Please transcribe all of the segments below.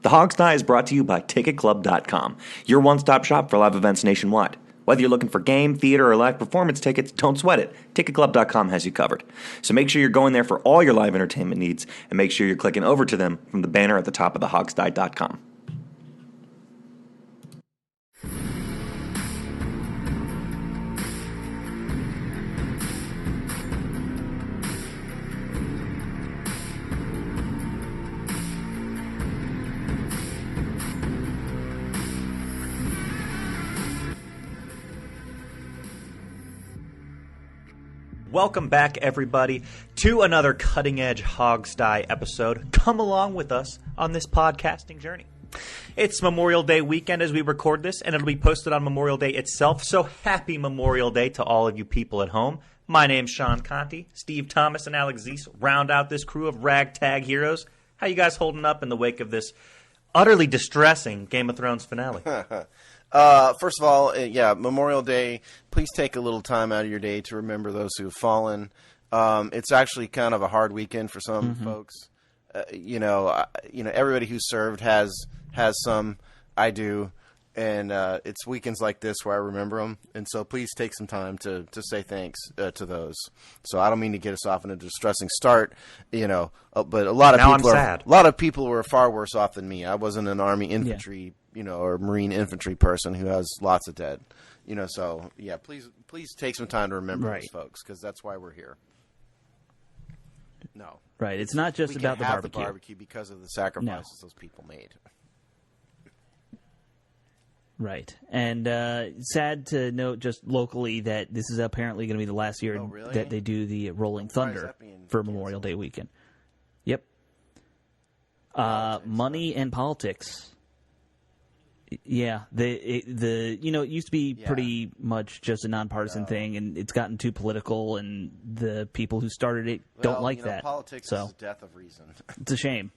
The Hog Sty is brought to you by TicketClub.com, your one-stop shop for live events nationwide. Whether you're looking for game, theater, or live performance tickets, don't sweat it. TicketClub.com has you covered. So make sure you're going there for all your live entertainment needs, and make sure you're clicking over to them from the banner at the top of thehogsty.com. Welcome back, everybody, to another cutting-edge Hog Sty episode. Come along with us on this podcasting journey. It's Memorial Day weekend as we record this, and it'll be posted on Memorial Day itself, so happy Memorial Day to all of you people at home. My name's Sean Conti. Steve Thomas and Alex Zeese round out this crew of ragtag heroes. How you guys holding up in the wake of this utterly distressing Game of Thrones finale? First of all, Memorial Day, please take a little time out of your day to remember those who have fallen. It's actually kind of a hard weekend for some folks. Everybody who served has some. I do. And it's weekends like this where I remember them. And so please take some time to say thanks to those. So I don't mean to get us off in a distressing start, but a lot of people were far worse off than me. I wasn't an Army infantry or Marine infantry person who has lots of dead, so yeah, please take some time to remember those folks, because that's why we're here. No. Right. It's not just about the barbecue because of the sacrifices those people made. Right. And sad to note just locally that this is apparently going to be the last year that they do the Rolling Thunder for Memorial Day weekend. Yep. Money and politics. Yeah, it used to be pretty much just a nonpartisan thing, and it's gotten too political, and the people who started it don't like that. Politics is the death of reason. It's a shame.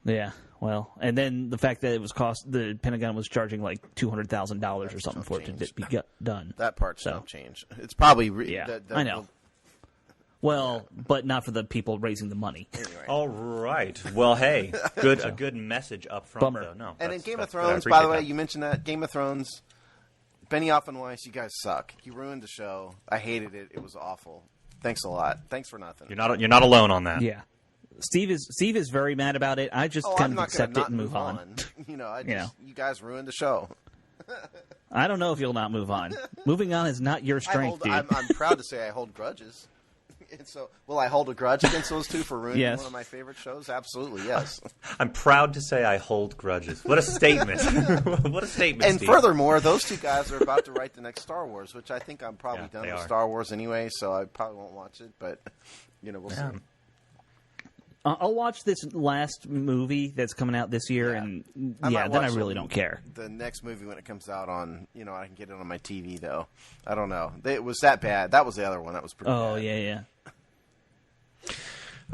Yeah, well, and then the fact that the Pentagon was charging like $200,000 or something for it to be done. That part's don't change. It's probably I know. Well, but not for the people raising the money. Anyway. All right. Well, hey, a good message up front. Bummer. Though. No, and in Game of Thrones, by the way, you mentioned that Game of Thrones. Benioff and Weiss, you guys suck. You ruined the show. I hated it. It was awful. Thanks a lot. Thanks for nothing. You're not alone on that. Yeah. Steve is very mad about it. I just kind of accept it and move on. You guys ruined the show. I don't know if you'll not move on. Moving on is not your strength, dude. I'm proud to say I hold grudges. And so, will I hold a grudge against those two for ruining one of my favorite shows? Absolutely, yes. I'm proud to say I hold grudges. What a statement. What a statement, And Steve. Furthermore, those two guys are about to write the next Star Wars, which I think I'm probably done with Star Wars anyway, so I probably won't watch it, but, we'll see. I'll watch this last movie that's coming out this year, and then I really don't care. The next movie when it comes out on, I can get it on my TV, though. I don't know. It was that bad. That was the other one. That was pretty bad. Oh, yeah.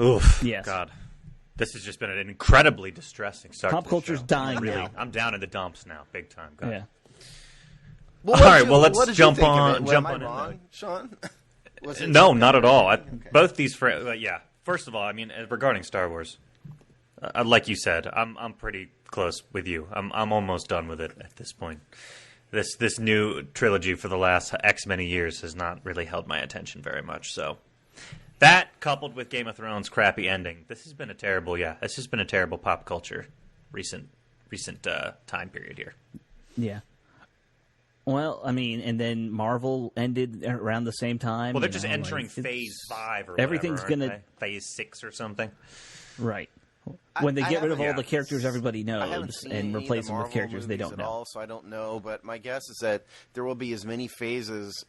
Oof. Yes. God. This has just been an incredibly distressing start. Pop culture's dying really, now. I'm down in the dumps now, big time. God. Yeah. Well, all right, let's jump on. Am I wrong, Sean? No, not at all. Both these, First of all, I mean, regarding Star Wars, like you said, I'm pretty close with you. I'm almost done with it at this point. This new trilogy for the last X many years has not really held my attention very much. So that, coupled with Game of Thrones' crappy ending, this has been a terrible pop culture recent time period here. Yeah. Well, I mean, and then Marvel ended around the same time. Well, they're just entering Phase 5 or everything's whatever, gonna Phase 6 or something. Right. When they get rid of all the characters everybody knows and replace them with characters they don't know. All, so I don't know, but my guess is that there will be as many phases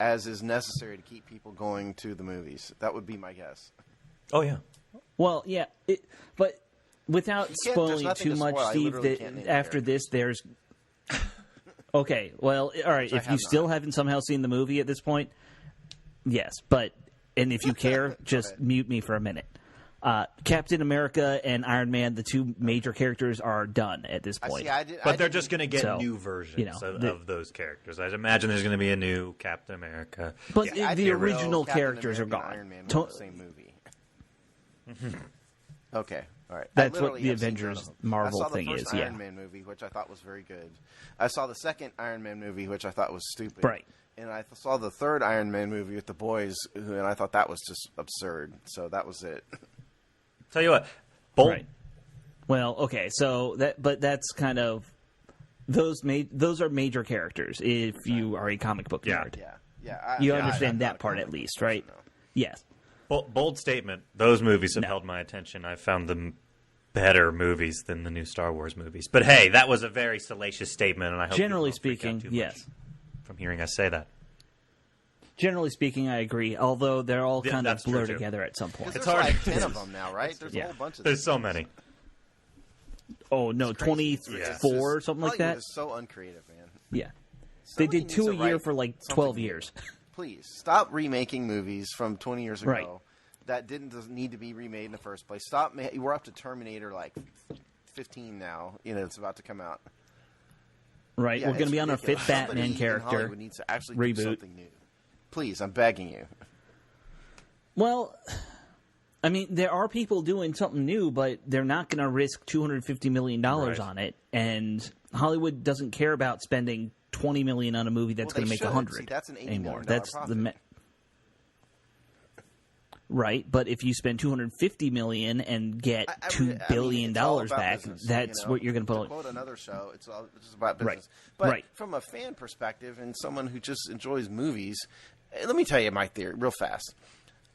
as is necessary to keep people going to the movies. That would be my guess. Oh, yeah. Well, yeah, but without spoiling too much, Steve, after this, there's... Okay, well, all right, if you still haven't somehow seen the movie at this point, yes, and if you care, just mute me for a minute. Captain America and Iron Man, the two major characters, are done at this point. But they're just going to get new versions of those characters. I'd imagine there's going to be a new Captain America. But the original characters are gone. Iron Man were the same movie. Okay. All right. That's what the Avengers Marvel thing is. I saw the first Iron Man movie, which I thought was very good. I saw the second Iron Man movie, which I thought was stupid. Right. And I saw the third Iron Man movie with the boys, and I thought that was just absurd. So that was it. Tell you what, Bolt. Right. Well, okay, so that's kind of those are major characters if you are a comic book nerd. Yeah. You understand that part at least, right? No. Yes. Bold statement. Those movies have held my attention. I found them better movies than the new Star Wars movies. But hey, that was a very salacious statement, and I hope generally speaking, yes. From hearing us say that. Generally speaking, I agree. Although they're all kind of blur together at some point. It's hard. Like 10 of them now, right? There's a whole bunch of them. There's so many. Oh no, 24 or something like that. It's so uncreative, man. Yeah, they did 2 a year for like 12 years. Please stop remaking movies from 20 years ago. Right. That doesn't need to be remade in the first place. Stop. We're up to Terminator like 15 now. It's about to come out. Right. We're going to be on our fifth Batman character. Hollywood needs to actually reboot. Do something new. Please, I'm begging you. Well, I mean, there are people doing something new, but they're not going to risk $250 million on it. And Hollywood doesn't care about spending $20 million on a movie that's going to make $100 that's an $80 anymore. million That's profit. Right, but if you spend $250 million and get $2 billion back, business, that's what you're going to put. To quote another show, it's just about business. But right. From a fan perspective and someone who just enjoys movies, let me tell you my theory real fast.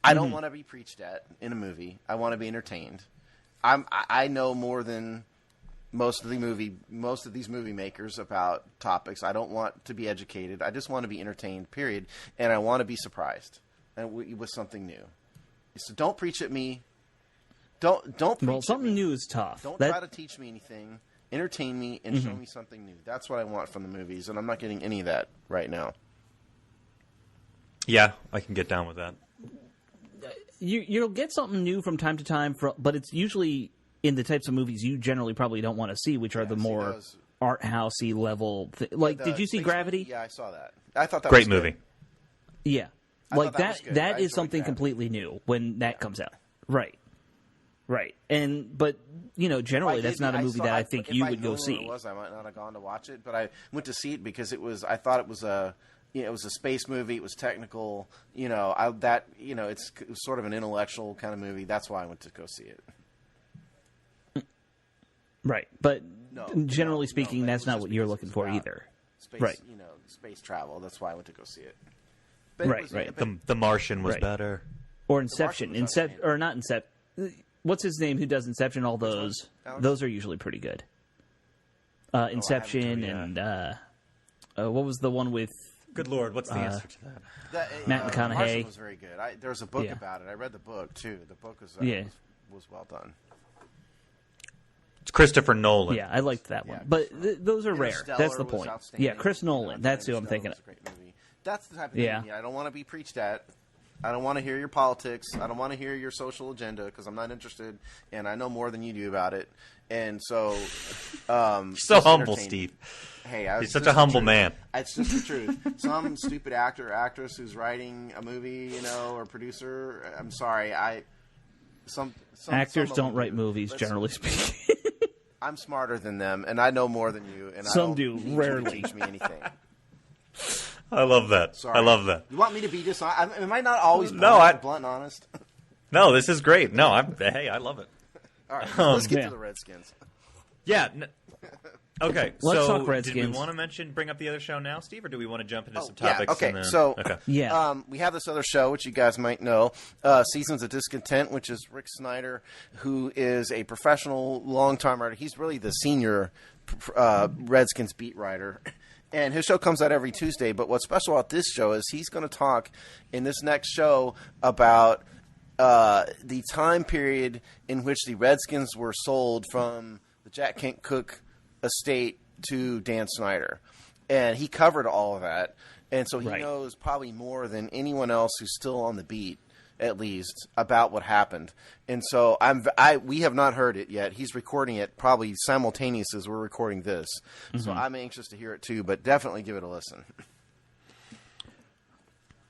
I don't want to be preached at in a movie. I want to be entertained. I know more than most of these movie makers about topics. I don't want to be educated. I just want to be entertained. Period. And I want to be surprised with something new. So don't preach at me. Don't preach. Well, something new is tough. Don't try to teach me anything. Entertain me and show me something new. That's what I want from the movies, and I'm not getting any of that right now. Yeah, I can get down with that. You'll get something new from time to time, but it's usually in the types of movies you generally probably don't want to see, which are the more art housey level. Did you see Gravity? Yeah, I saw that. I thought that great was movie. Good. Yeah. Like that is something completely new when that comes out. Right. But generally that's not a movie that I think you would go see. I might not have gone to watch it, but I went to see it because I thought it was a space movie. It was technical. It's sort of an intellectual kind of movie. That's why I went to go see it. Right. But generally speaking, that's not what you're looking for either. Space, right. Space travel. That's why I went to go see it. Right. The Martian was better. Or Inception. Or not Inception. What's his name who does Inception? All those. Those are usually pretty good. Inception and what was the one with... Good Lord, what's the answer to that? Matt McConaughey. Martian was very good. There's a book about it. I read the book, too. The book was well done. It's Christopher Nolan. Yeah, I liked that one. But those are rare. That's the point. Yeah, Chris Nolan. That's who I'm thinking of. That's the type of thing I don't want to be preached at. I don't want to hear your politics. I don't want to hear your social agenda because I'm not interested, and I know more than you do about it. And so, you're so humble, Steve. Hey, you're such a humble man. It's just the truth. Some stupid actor or actress who's writing a movie, or producer. I'm sorry. Some actors don't write movies, generally speaking. I'm smarter than them, and I know more than you. And some I do rarely teach me anything. I love that. Sorry. I love that. You want me to be dishonest? Am I not always blunt and honest? No, this is great. No, I love it. All right, let's get to the Redskins. Yeah. Okay, let's talk Redskins. Did we bring up the other show now, Steve, or do we want to jump into some topics? Yeah, we have this other show, which you guys might know, Seasons of Discontent, which is Rick Snyder, who is a professional, long-time writer. He's really the senior Redskins beat writer. And his show comes out every Tuesday. But what's special about this show is he's going to talk in this next show about the time period in which the Redskins were sold from the Jack Kent Cooke estate to Dan Snyder. And he covered all of that. And so he knows probably more than anyone else who's still on the beat, at least, about what happened. And so we have not heard it yet. He's recording it probably simultaneous as we're recording this. Mm-hmm. So I'm anxious to hear it too, but definitely give it a listen.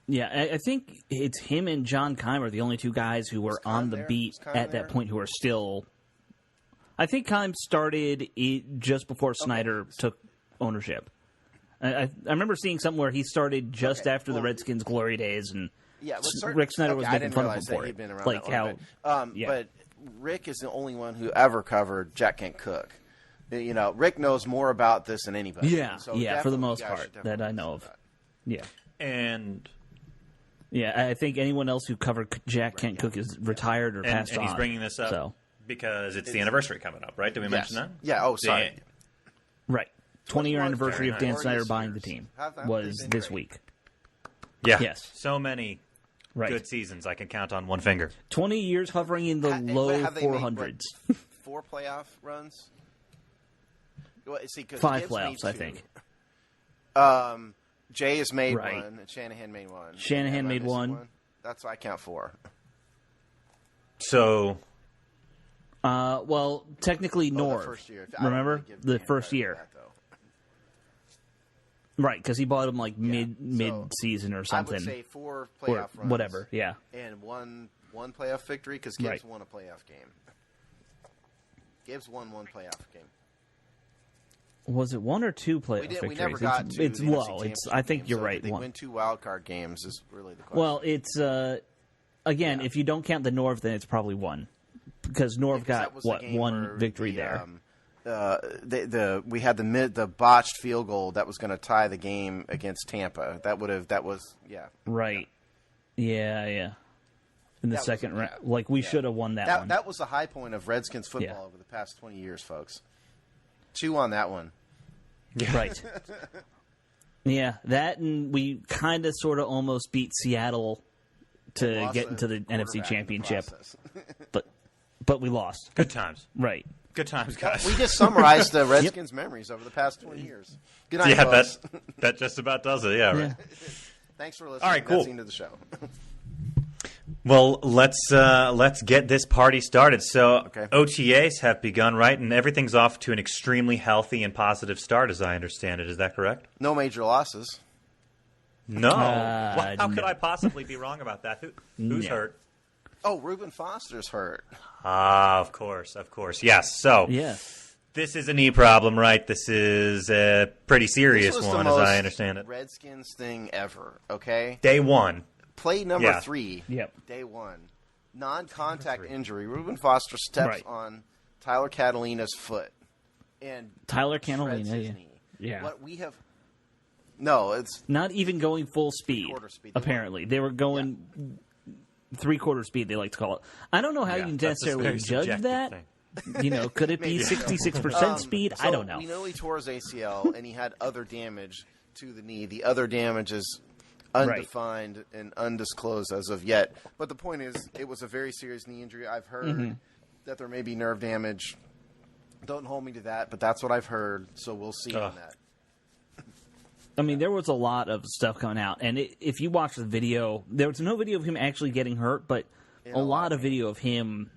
Yeah, I think it's him and John Keimer, the only two guys who were on the beat at that point who are still I think Keim started just before Snyder took ownership. I remember seeing something where he started just after the Redskins' glory days, and Rick Snyder was making fun of him for it. Like how, But Rick is the only one who ever covered Jack Kent Cooke. You know, Rick knows more about this than anybody. Yeah, so for the most part that I know of. Yeah, and I think anyone else who covered Jack Kent Cooke is retired or passed on. And he's bringing this up because it's the anniversary coming up, right? Did we mention that? Yeah. Oh, sorry. Right. 20-year anniversary of Dan Snyder buying the team was this week. Yeah. Yes. So many good seasons I can count on one finger. 20 years hovering in the low 400s. 4 playoff runs? Well, see, 5 playoffs, I think. Jay has made one, and Shanahan made one. Shanahan made one. That's why I count 4. So, well, technically Norv. The first year. Remember the first year, right? Because he bought him like mid-season or something. I would say 4 playoff runs, whatever. Yeah, and one playoff victory because Gibbs won a playoff game. Gibbs won 1 playoff game. Was it 1 or 2 playoff victories? We never got to it's the low. NFC I think game, you're so right. They 1. win 2 wild card games is really the question. Well, it's again, if you don't count the Norv, then it's probably 1 because Norv got 1 victory there. We had the botched field goal that was going to tie the game against Tampa. Right. Yeah. In the second round, like we should have won that one. That was the high point of Redskins football over the past 20 years, folks. Chew on that one. Right. Yeah, that, and we kind of sort of almost beat Seattle to get into the NFC Championship. But we lost. Good times. Right. Good times, guys. We just summarized the Redskins' memories over the past 20 years. Good night, folks. that just about does it. Yeah, right. Thanks for listening. All right, cool. That's the end of the show. Well, let's get this party started. So OTAs have begun, right? And everything's off to an extremely healthy and positive start, as I understand it. Is that correct? No major losses. No. How could I possibly be wrong about that? Who's hurt? Oh, Reuben Foster's hurt. Ah, of course. Yes. So this is a knee problem, right? This is a pretty serious one, as I understand it. Redskins thing ever, okay? Day 1. Play number 3, day 1. Non-contact injury. Reuben Foster steps on Tyler Catalina's foot. And Tyler Catalina, yeah. What we have... No, it's... Not even going full speed, apparently. They were going 3/4 speed, they like to call it. I don't know how you necessarily judge that. You know, could it be 66% speed? I don't know. We know he tore his ACL, and he had other damage to the knee. The other damage is undefined and undisclosed as of yet. But the point is, it was a very serious knee injury. I've heard that there may be nerve damage. Don't hold me to that, but that's what I've heard, so we'll see on that. I mean, there was a lot of stuff coming out, and if you watch the video, there was no video of him actually getting hurt, but a lot of video of him,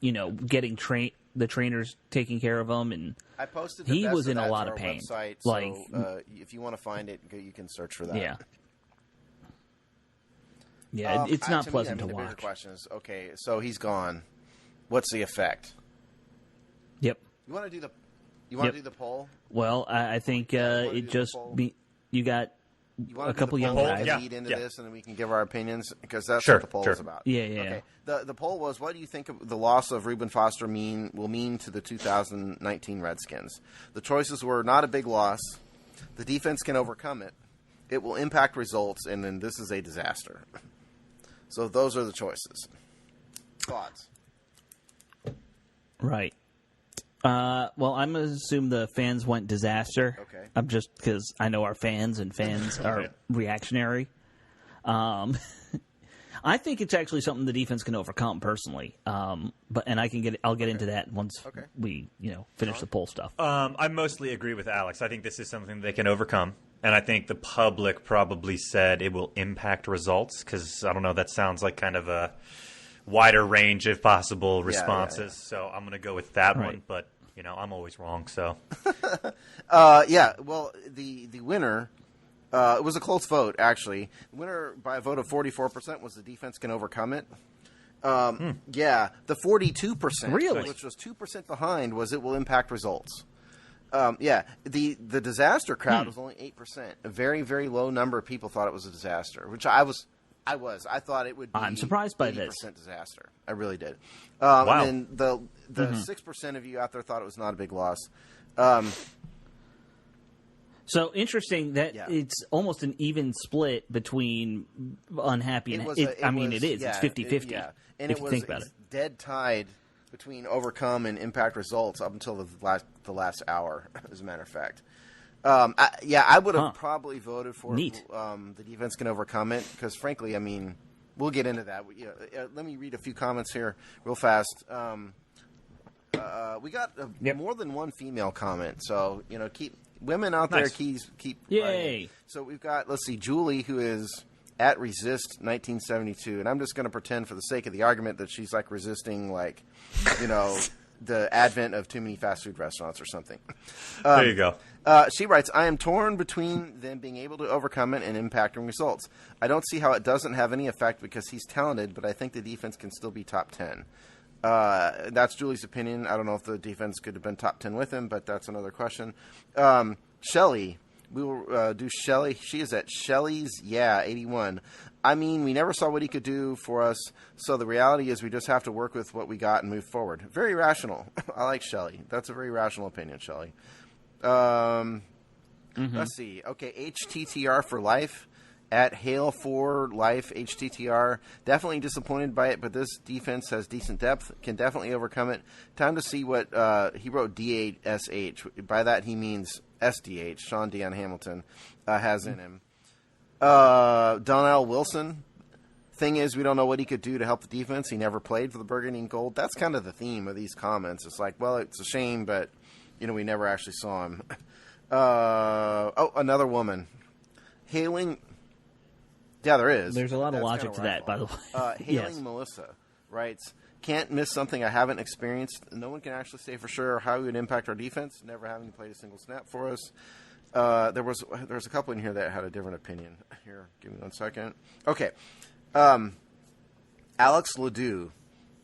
getting the trainers taking care of him, and I posted he was in a lot of pain. Website, so if you want to find it, you can search for that. Yeah, it's not pleasant to watch. The bigger question is, okay, so he's gone. What's the effect? Yep. You want to do the poll? Well, I think it just you got a couple young guys. Lead into this, and then we can give our opinions because that's what the poll is about. Yeah. Okay. The poll was: what do you think the loss of Reuben Foster will mean to the 2019 Redskins? The choices were: not a big loss, the defense can overcome it, it will impact results, and then this is a disaster. So those are the choices. Thoughts? Right. Well, I'm going to assume the fans went disaster. Okay. I'm just because I know our fans, and fans are reactionary. I think it's actually something the defense can overcome personally. I'll get into that once we finish the poll stuff. I mostly agree with Alex. I think this is something they can overcome. And I think the public probably said it will impact results because, I don't know, that sounds like kind of a wider range of possible responses. So I'm going to go with that one. But, I'm always wrong. So, well, the winner, it was a close vote, actually. The winner by a vote of 44% was the defense can overcome it. Yeah, the 42%, really? which was 2% behind, was it will impact results. Yeah, the disaster crowd was only 8%. A very, very low number of people thought it was a disaster, which I was. I thought it would be. I'm surprised by 80% this. Disaster. I really did. Wow. And then the 6% of you out there thought it was not a big loss. So interesting that it's almost an even split between unhappy and it is. It's 50-50. Yeah. And if you think about it. Dead tied between overcome and impact results up until the last hour, as a matter of fact. I would have probably voted for the defense can overcome it because, frankly, I mean, we'll get into that. Let me read a few comments here real fast. We got more than one female comment, so keep women out there. Keep yay! Writing. So we've got Julie, who is at Resist 1972, and I'm just going to pretend for the sake of the argument that she's like resisting the advent of too many fast food restaurants or something. There you go. She writes, I am torn between them being able to overcome it and impacting results. I don't see how it doesn't have any effect because he's talented, but I think the defense can still be top 10. That's Julie's opinion. I don't know if the defense could have been top 10 with him, but that's another question. Shelly, we will do Shelly. She is at Shelly's 81. I mean, we never saw what he could do for us, so the reality is we just have to work with what we got and move forward. Very rational. I like Shelly. That's a very rational opinion, Shelly. Let's see. Okay, HTTR for life. At Hail for Life, HTTR. Definitely disappointed by it, but this defense has decent depth, can definitely overcome it. Time to see what he wrote D8SH. By that he means SDH, Sean Dion Hamilton, has in him. Donnell Wilson. Thing is, we don't know what he could do to help the defense. He never played for the Burgundy and Gold. That's kind of the theme of these comments. It's like, well, it's a shame, but we never actually saw him. Another woman. Hailing... Yeah, there is. There's a lot of logic to that, by the way. Hailing Melissa writes, can't miss something I haven't experienced. No one can actually say for sure how it would impact our defense, never having played a single snap for us. There was a couple in here that had a different opinion. Here, give me 1 second. Okay. Alex Ledoux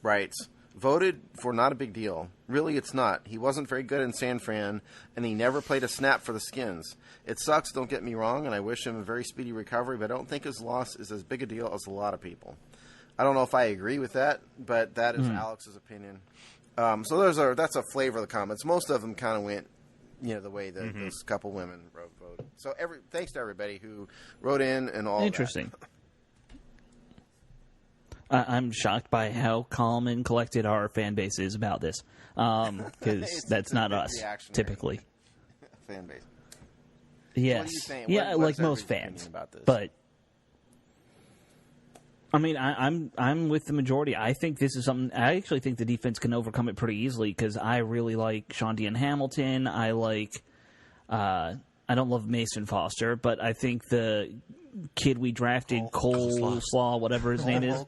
writes, voted for not a big deal. Really, it's not. He wasn't very good in San Fran, and he never played a snap for the Skins. It sucks, don't get me wrong, and I wish him a very speedy recovery, but I don't think his loss is as big a deal as a lot of people. I don't know if I agree with that, but that is Alex's opinion. So that's a flavor of the comments. Most of them kind of went, the way that those couple women voted. So thanks to everybody who wrote in and all. Interesting. I'm shocked by how calm and collected our fan base is about this, because that's not us typically. Fan base. Yes. What are you saying? Yeah, what's like most fans. about this? But I mean, I'm with the majority. I think this is something. I actually think the defense can overcome it pretty easily because I really like Sean Dion Hamilton. I like. I don't love Mason Foster, but I think the kid we drafted, Coleslaw, whatever his name is.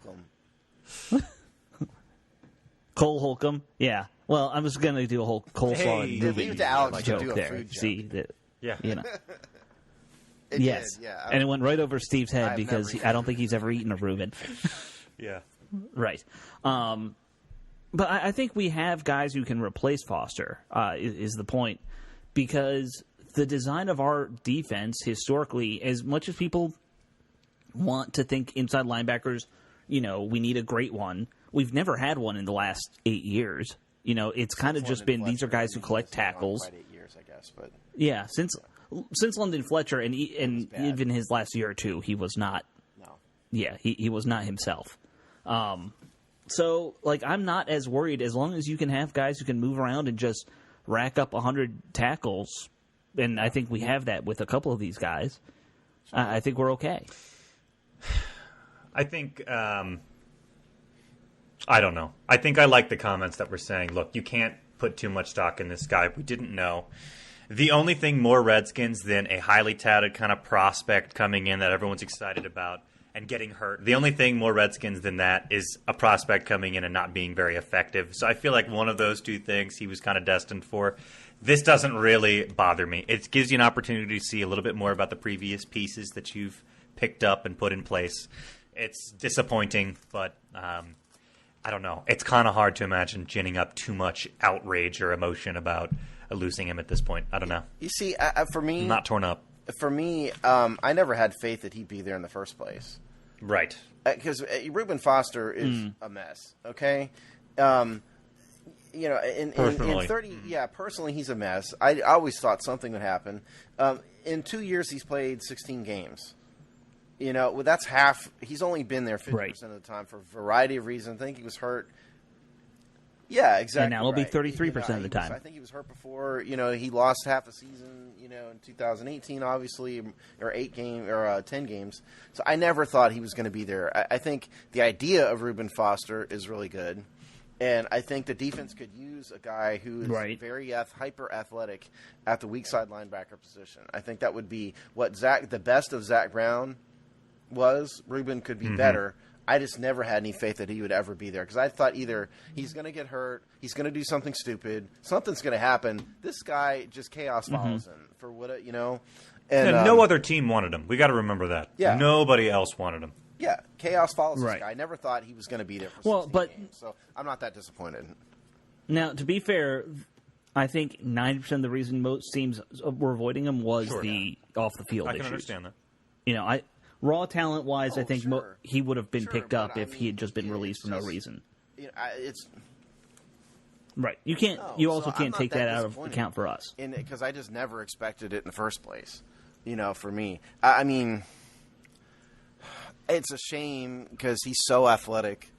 Cole Holcomb. Yeah. Well, I was going to do a whole coleslaw movie joke there. See that? Yeah. Yes. Did, yeah. And it went right over Steve's head because I don't think he's ever eaten a Reuben. Yeah. Right. But I think we have guys who can replace Foster, is the point. Because the design of our defense, historically, as much as people want to think inside linebackers, we need a great one, we've never had one in the last 8 years. It's kind of just been, these are guys who collect tackles. 8 years, I guess, but... Yeah, since London Fletcher, and even his last year or two, he was not... No. Yeah, he was not himself. So, I'm not as worried as long as you can have guys who can move around and just rack up 100 tackles, and I think we have that with a couple of these guys. I think we're okay. I think... I don't know. I think I like the comments that were saying, look, you can't put too much stock in this guy. We didn't know. The only thing more Redskins than a highly touted kind of prospect coming in that everyone's excited about and getting hurt, the only thing more Redskins than that is a prospect coming in and not being very effective. So I feel like one of those two things he was kind of destined for. This doesn't really bother me. It gives you an opportunity to see a little bit more about the previous pieces that you've picked up and put in place. It's disappointing, but... I don't know. It's kind of hard to imagine ginning up too much outrage or emotion about losing him at this point. I don't know. You see, for me... I'm not torn up. For me, I never had faith that he'd be there in the first place. Right. Because Reuben Foster is a mess, okay? In 30... Yeah, personally, he's a mess. I always thought something would happen. In 2 years, he's played 16 games. That's half. He's only been there 50% of the time for a variety of reasons. I think he was hurt. Yeah, exactly. And now it'll be 33% of the time. I think he was hurt before. He lost half the season. In 2018, obviously, or 10 games. So I never thought he was going to be there. I think the idea of Reuben Foster is really good, and I think the defense could use a guy who is very hyper athletic at the weak side linebacker position. I think that would be what the best of Zach Brown was. Reuben could be better. I just never had any faith that he would ever be there because I thought either he's going to get hurt, he's going to do something stupid, something's going to happen. This guy just chaos follows him for what And no other team wanted him. We got to remember that. Yeah, nobody else wanted him. Yeah, chaos follows this guy. I never thought he was going to be there for 16 games, so I'm not that disappointed. Now, to be fair, I think 90% of the reason most teams were avoiding him was the off the field issues. I can understand that. Raw talent-wise, I think he would have been picked up if he had just been released for no reason. Right. You can't. You also can't take that out of account for us. Because I just never expected it in the first place. For me, I mean, it's a shame because he's so athletic.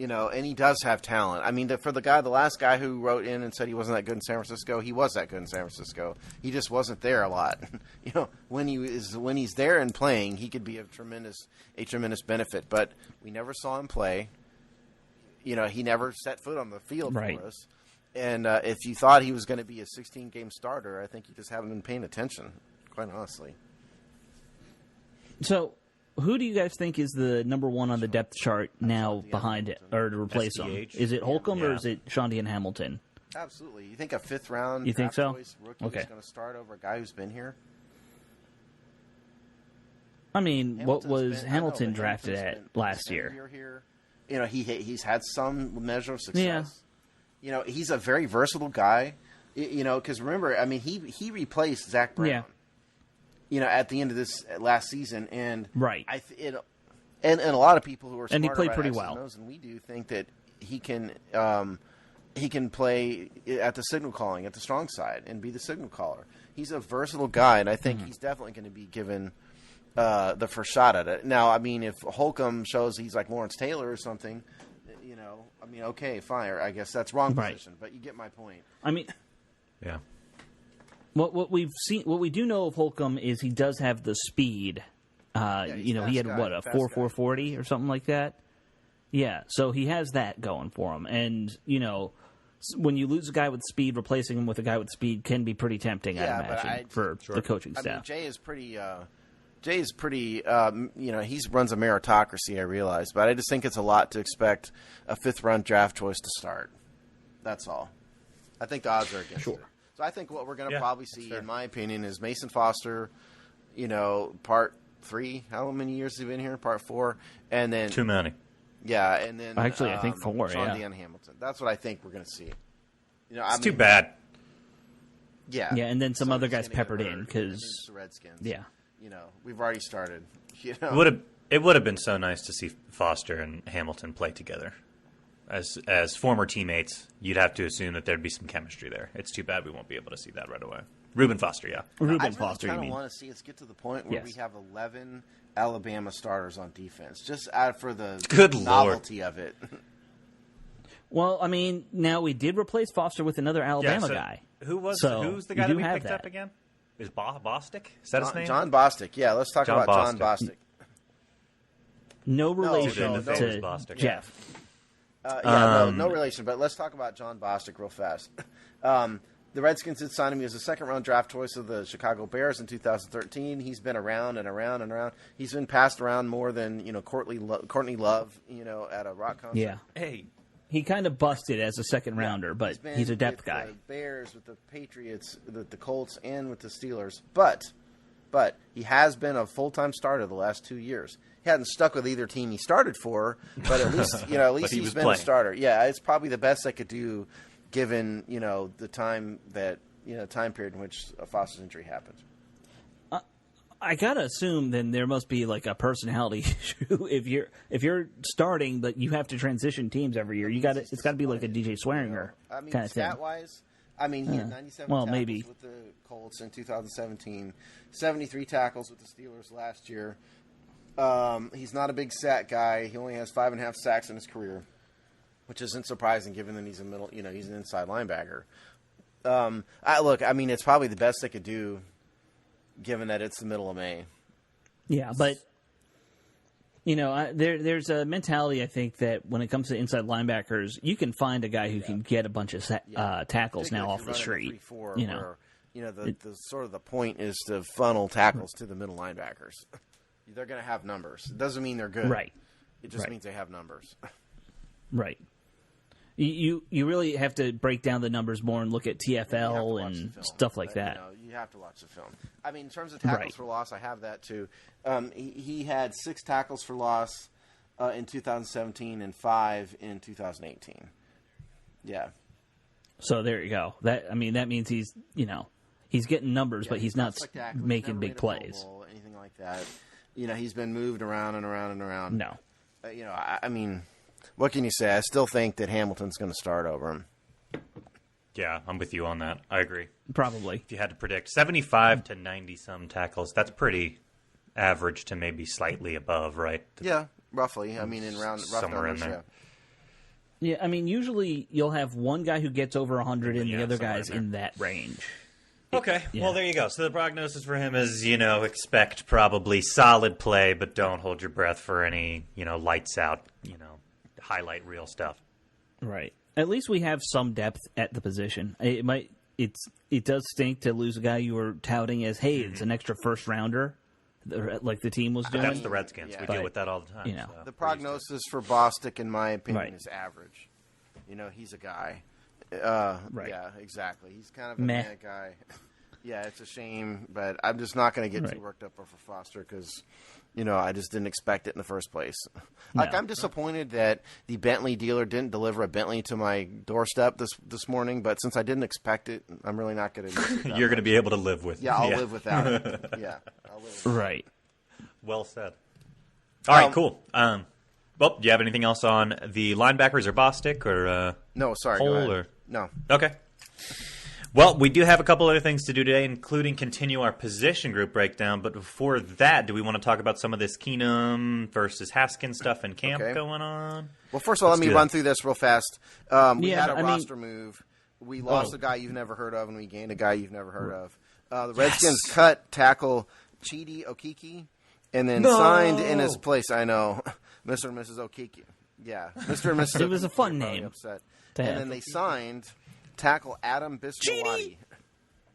And he does have talent. I mean, the last guy who wrote in and said he wasn't that good in San Francisco, he was that good in San Francisco. He just wasn't there a lot. When he's there and playing, he could be a tremendous benefit. But we never saw him play. He never set foot on the field for us. And if you thought he was going to be a 16-game starter, I think you just haven't been paying attention, quite honestly. So, who do you guys think is the number one on the depth chart now behind it, or to replace him? Is it Holcomb or is it Shondian Hamilton? Absolutely. You think a fifth-round rookie is going to start over a guy who's been here? I mean, what was Hamilton drafted at last year? He's had some measure of success. Yeah. He's a very versatile guy. Because remember, I mean, he replaced Zach Brown. Yeah. At the end of this last season, and and a lot of people who are and he played pretty well, and we do think that he can play at the signal calling at the strong side and be the signal caller. He's a versatile guy, and I think he's definitely going to be given the first shot at it. Now, I mean, if Holcomb shows he's like Lawrence Taylor or something, I mean, okay, fine. I guess that's wrong position, but you get my point. I mean, yeah. What we do know of Holcomb is he does have the speed. He had a 4.40 or something like that. Yeah, so he has that going for him, and when you lose a guy with speed, replacing him with a guy with speed can be pretty tempting. I imagine for the coaching staff. I mean, Jay is pretty. He runs a meritocracy. I realize, but I just think it's a lot to expect a fifth-round draft choice to start. That's all. I think the odds are against it. So I think what we're going to probably see, in my opinion, is Mason Foster, part 3. How many years has he been here? Part 4, and then too many. Yeah, and then actually, I think 4. Shondian Hamilton. That's what I think we're going to see. It's too bad. Yeah, and then some other guys peppered in because the Redskins. Yeah, we've already started. It would have been so nice to see Foster and Hamilton play together. As former teammates, you'd have to assume that there'd be some chemistry there. It's too bad we won't be able to see that right away. Reuben Foster, yeah. Reuben Foster, you mean? I kind of want to see us get to the point where we have 11 Alabama starters on defense, just for the novelty of it. Well, I mean, now we did replace Foster with another Alabama guy. Who's the guy that we picked up again? Is Bostic? Is that his name? John Bostic. Yeah, let's talk about John Bostic. No relation to Jeff. No relation, but let's talk about John Bostic real fast. The Redskins did sign him. He was a second-round draft choice of the Chicago Bears in 2013. He's been around and around and around. He's been passed around more than Courtney Love, at a rock concert. Yeah. Hey, he kind of busted as a second-rounder, but he's a depth guy. The Bears, with the Patriots, the Colts, and with the Steelers. But But he has been a full-time starter the last 2 years. He hadn't stuck with either team he started for, but at least he's been a starter. Yeah, it's probably the best I could do, given the time period in which a Foster's injury happened. I gotta assume then there must be like a personality issue if you're starting, but you have to transition teams every year. It's got to be like a DJ Swearinger kind of thing. Stat-wise, he had 97 tackles with the Colts in 2017, 73 tackles with the Steelers last year. He's not a big sack guy. He only has 5.5 sacks in his career, which isn't surprising given that he's he's an inside linebacker. It's probably the best they could do, given that it's the middle of May. Yeah, but there's a mentality, I think, that when it comes to inside linebackers, you can find a guy who can get a bunch of tackles now off the street. The point is to funnel tackles to the middle linebackers. They're going to have numbers. It doesn't mean they're good. Right. It just means they have numbers. Right. You really have to break down the numbers more and look at TFL and stuff like that. You have to watch the film. In terms of tackles for loss, I have that too. He had 6 tackles for loss in 2017 and 5 in 2018. Yeah. So there you go. That means he's getting numbers, but he's not making big plays. Anything like that. He's been moved around and around and around. No. What can you say? I still think that Hamilton's going to start over him. Yeah, I'm with you on that. I agree. Probably. If you had to predict 75 to 90-some tackles, that's pretty average to maybe slightly above, right? Yeah, roughly. In rough somewhere numbers, in there. Yeah, usually you'll have one guy who gets over 100 and the other guy's in that range. Okay, well, there you go. So the prognosis for him is, expect probably solid play, but don't hold your breath for any, lights out, highlight reel stuff. Right. At least we have some depth at the position. It does stink to lose a guy you were touting as, hey, it's an extra first rounder, like the team was doing. That's the Redskins. We deal with that all the time. So. The prognosis for Bostic, in my opinion, is average. He's a guy. Right. Yeah, exactly. He's kind of a meh guy. Yeah, it's a shame, but I'm just not going to get too worked up over Foster because, I just didn't expect it in the first place. I'm disappointed that the Bentley dealer didn't deliver a Bentley to my doorstep this morning, but since I didn't expect it, I'm really not going to. You're going to be able to live with it. Yeah, I'll live without it. Yeah, I'll live with it. Right. Well said. All right, cool. Well, do you have anything else on the linebackers or Bostic or no? Sorry, Hole, go ahead. or no. Okay. Well, we do have a couple other things to do today, including continue our position group breakdown. But before that, do we want to talk about some of this Keenum versus Haskins stuff in camp going on? Well, first of all, let me run through this real fast. We had a roster move. We lost a guy you've never heard of, and we gained a guy you've never heard of. The Redskins cut tackle Chidi Okeke and then signed in his place, I know, Mr. and Mrs. Okeke. Yeah, Mr. and Mrs. It was a fun name. Upset. And then they signed tackle Adam Bisnawati.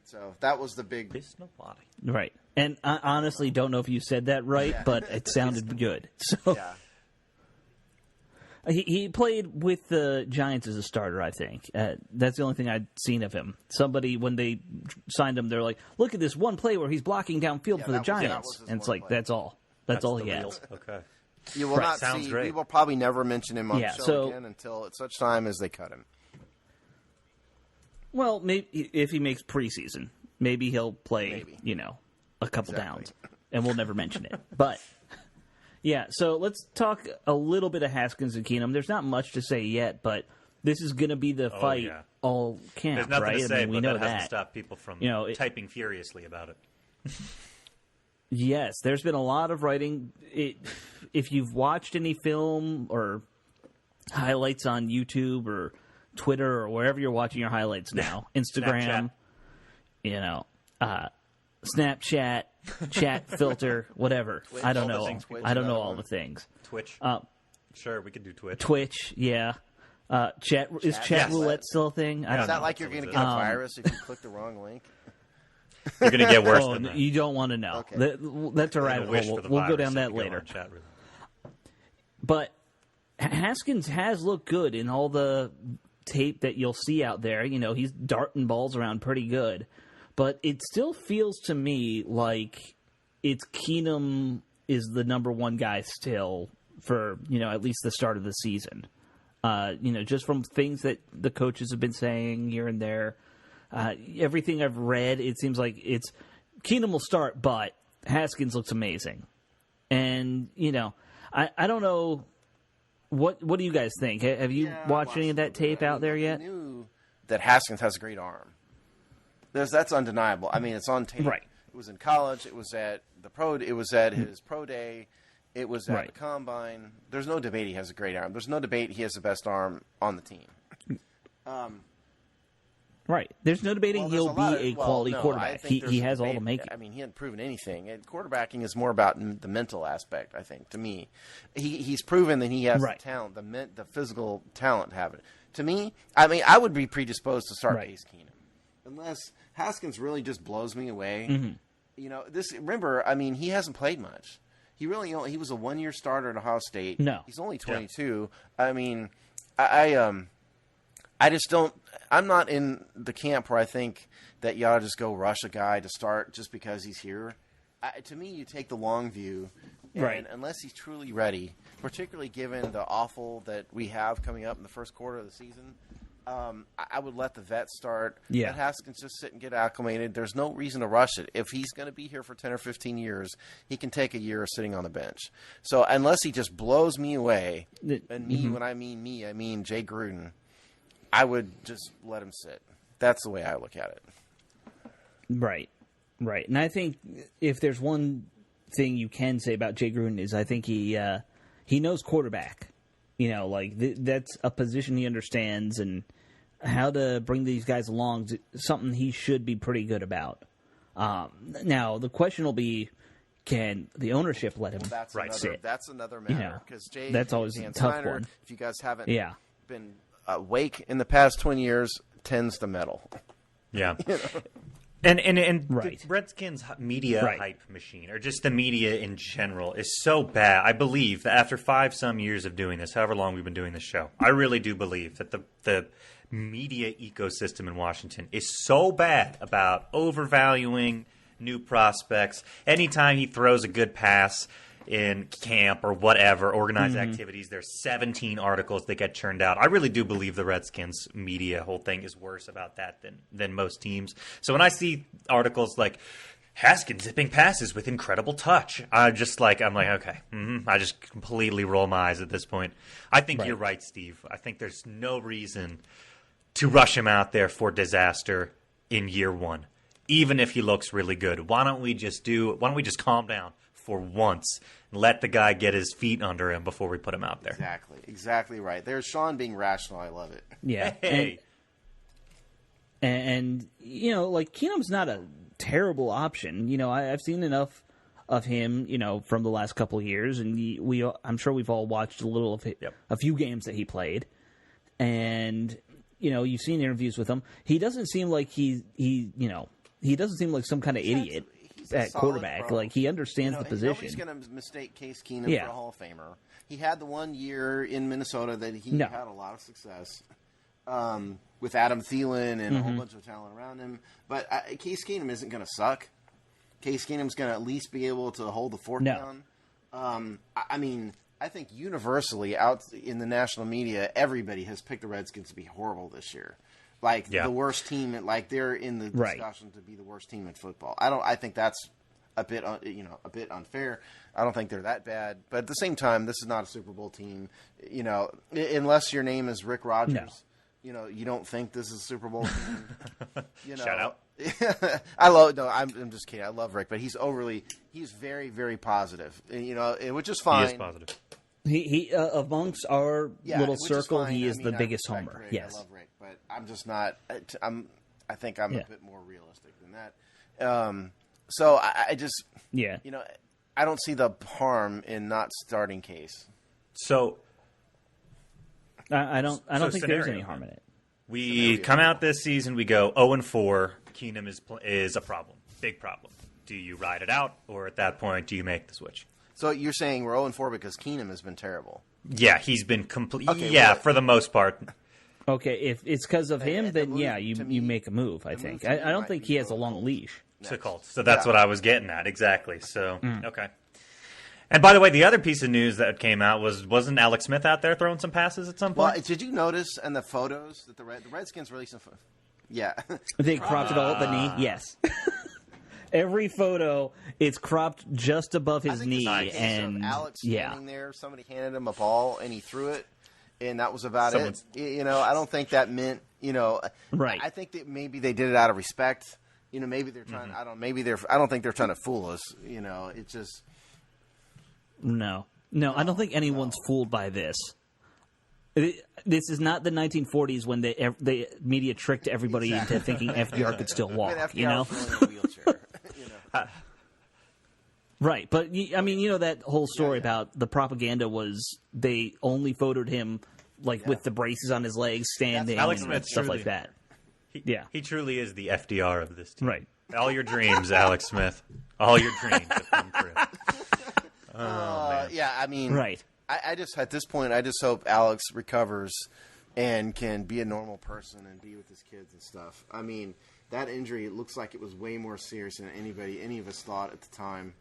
So that was the big Bisnawati. Right. And I honestly don't know if you said that right, but it sounded good. So he played with the Giants as a starter, I think. That's the only thing I'd seen of him. Somebody, when they signed him, they're like, look at this one play where he's blocking downfield for the Giants. And it's like, that's all. That's all he has. Okay. You will not Sounds see. great. We will probably never mention him on the show again until at such time as they cut him. Well, maybe if he makes preseason, maybe he'll play, a couple downs, and we'll never mention it. But, yeah, so let's talk a little bit of Haskins and Keenum. There's not much to say yet, but this is going to be the fight all camp, There's nothing right? to say, we but know that hasn't stopped people from typing furiously about it. Yes, there's been a lot of writing. If you've watched any film or highlights on YouTube or Twitter or wherever you're watching your highlights now, Instagram, Snapchat, chat filter, whatever. Twitch, I don't know. I don't know all the things. Twitch. Sure, we could do Twitch. Twitch, yeah. Chat roulette still a thing? I don't know. Is that like you're going to get a virus if you click the wrong link? You're going to get worse than that. You don't want to know. Okay. That's all right. We'll go down that later. But Haskins has looked good in all the tape that you'll see out there. He's darting balls around pretty good. But it still feels to me like it's Keenum is the number one guy still for, at least the start of the season. Just from things that the coaches have been saying here and there. Everything I've read, it seems like it's Keenum will start, but Haskins looks amazing. And, I don't know. What do you guys think? Have you watched any of that tape out there yet? I knew that Haskins has a great arm. That's undeniable. I mean, it's on tape. Right. It was in college. It was at the pro. It was at his pro day. It was at the combine. There's no debate he has a great arm. There's no debate he has the best arm on the team. Right. There's no debating he'll be a quality quarterback. He has all the makings. I mean, he hadn't proven anything. And quarterbacking is more about the mental aspect, I think, to me. He's proven that he has the talent, the physical talent to have it. To me, I mean, I would be predisposed to start Case Keenum. Unless Haskins really just blows me away. Mm-hmm. Remember, I mean, he hasn't played much. He was a 1-year starter at Ohio State. No. He's only 22. Yeah. I mean, I just don't – I'm not in the camp where I think that you ought to just go rush a guy to start just because he's here. To me, you take the long view. And unless he's truly ready, particularly given the awful that we have coming up in the first quarter of the season, I would let the vet start. Yeah. Let Haskins just sit and get acclimated. There's no reason to rush it. If he's going to be here for 10 or 15 years, he can take a year sitting on the bench. So unless he just blows me away, and me, when I mean me, I mean Jay Gruden, I would just let him sit. That's the way I look at it. Right. And I think if there's one thing you can say about Jay Gruden is I think he knows quarterback. That's a position he understands, and how to bring these guys along is something he should be pretty good about. Now, the question will be, can the ownership let him sit? That's another matter. Because Jay, that's always a tough one. If you guys haven't been awake in the past 20 years, tends to meddle. Yeah. And the Redskins media hype machine, or just the media in general, is so bad. I believe that after 5-some years of doing this, however long we've been doing this show, I really do believe that the media ecosystem in Washington is so bad about overvaluing new prospects. Anytime he throws a good pass in camp or whatever, organized activities, there's 17 articles that get churned out. I really do believe the Redskins media whole thing is worse about that than most teams. So when I see articles like Haskins zipping passes with incredible touch, I'm like, okay. I just completely roll my eyes at this point. I think you're right, Steve. I think there's no reason to rush him out there for disaster in year one, even if he looks really good. Why don't we just calm down for once and let the guy get his feet under him before we put him out there? Exactly right. There's Sean being rational. I love it. Yeah. Hey. And Keenum's not a terrible option. I've seen enough of him, from the last couple of years, and I'm sure we've all watched a little of a few games that he played, and you've seen interviews with him. He doesn't seem like he doesn't seem like some kind of idiot at quarterback. Pro. Like, he understands the position. Nobody's going to mistake Case Keenum for a Hall of Famer. He had the 1 year in Minnesota that he had a lot of success with Adam Thielen and a whole bunch of talent around him. But Case Keenum isn't going to suck. Case Keenum's going to at least be able to hold the fort down. I mean, I think universally out in the national media, everybody has picked the Redskins to be horrible this year. Like the worst team, they're in the discussion to be the worst team in football. I think that's a bit unfair. I don't think they're that bad, but at the same time, this is not a Super Bowl team. Unless your name is Rick Rodgers, you don't think this is a Super Bowl team. Shout out. I'm just kidding. I love Rick, but he's very, very positive. Which is fine. He is positive. He amongst our little circle, he is the biggest homer. Rick, yes, I love Rick, but I'm just not. I think I'm a bit more realistic than that. So I just I don't see the harm in not starting Case. So I don't think there's any harm in it. We come out this season, we go 0-4. Keenum is a problem, big problem. Do you ride it out, or at that point, do you make the switch? So you're saying we're 0-4 because Keenum has been terrible? Yeah, he's been complete. For the most part. Okay, if it's because of him, then you make a move. I think. I don't think he has a long leash. to Colts. So that's what I was getting at. Exactly. So, okay. And by the way, the other piece of news that came out wasn't Alex Smith out there throwing some passes at some point? Well, did you notice in the photos that the Redskins released some Yeah. They cropped it all at the knee? Yes. Every photo, it's cropped just above his knee. And Alex standing there, somebody handed him a ball, and he threw it, and that was about it. You know, I don't think that meant, right. I think that maybe they did it out of respect. Maybe they're trying, I don't think they're trying to fool us. It's just. No, I don't think anyone's fooled by this. This is not the 1940s when the media tricked everybody into thinking FDR could still walk. FDR was in a wheelchair. Right, but I mean, that whole story about the propaganda was they only photoed him with the braces on his legs, standing, and stuff like that. He truly is the FDR of this team. Right. All your dreams, Alex Smith. All your dreams have come true. I mean, right. I just at this point, I just hope Alex recovers and can be a normal person and be with his kids and stuff. I mean, that injury, it looks like it was way more serious than any of us thought at the time.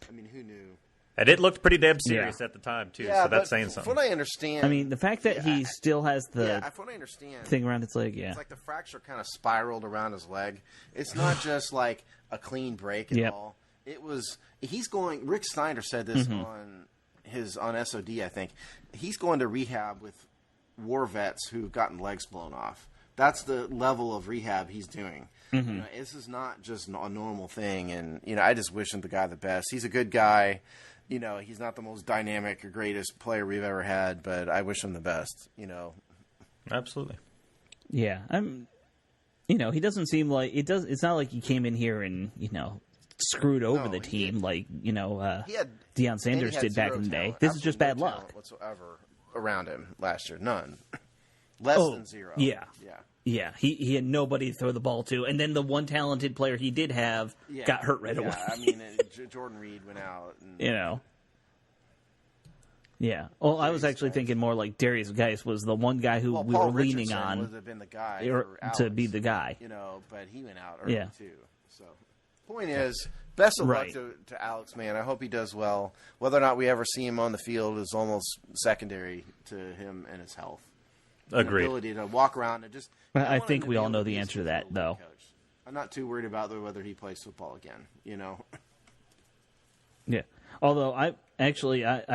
I mean, who knew? And it looked pretty damn serious at the time, too, so that's saying something. From what I understand... I mean, the fact that he still has the from what I understand, thing around his leg, it's like the fracture kind of spiraled around his leg. It's not just like a clean break at all. It was... He's going... Rick Snyder said this on SOD, I think. He's going to rehab with war vets who've gotten legs blown off. That's the level of rehab he's doing. This is not just a normal thing, and I just wish him the guy the best. He's a good guy. He's not the most dynamic or greatest player we've ever had, but I wish him the best. Absolutely. Yeah, he doesn't seem like it does. It's not like he came in here and screwed over the team like Deion Sanders did back in the day. This is just bad luck whatsoever around him last year. None. Less than zero. Yeah, he had nobody to throw the ball to, and then the one talented player he did have got hurt right away. I mean, Jordan Reed went out. And, Yeah. Well, I was actually thinking more like Darius Geis was the one guy who we were leaning on would have been the guy to be the guy. But he went out early too. So, point is, best of luck to Alex, man. I hope he does well. Whether or not we ever see him on the field is almost secondary to him and his health. Agreed. Ability to walk around and just. I think we all know the answer to that, though. I'm not too worried about whether he plays football again. Yeah. Although I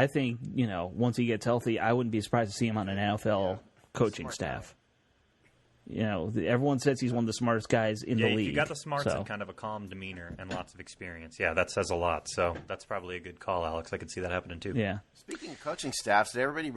think once he gets healthy, I wouldn't be surprised to see him on an NFL coaching staff. Everyone says he's one of the smartest guys in the league. You got the smarts and kind of a calm demeanor and lots of experience. Yeah, that says a lot. So that's probably a good call, Alex. I could see that happening too. Yeah. Speaking of coaching staffs, did everybody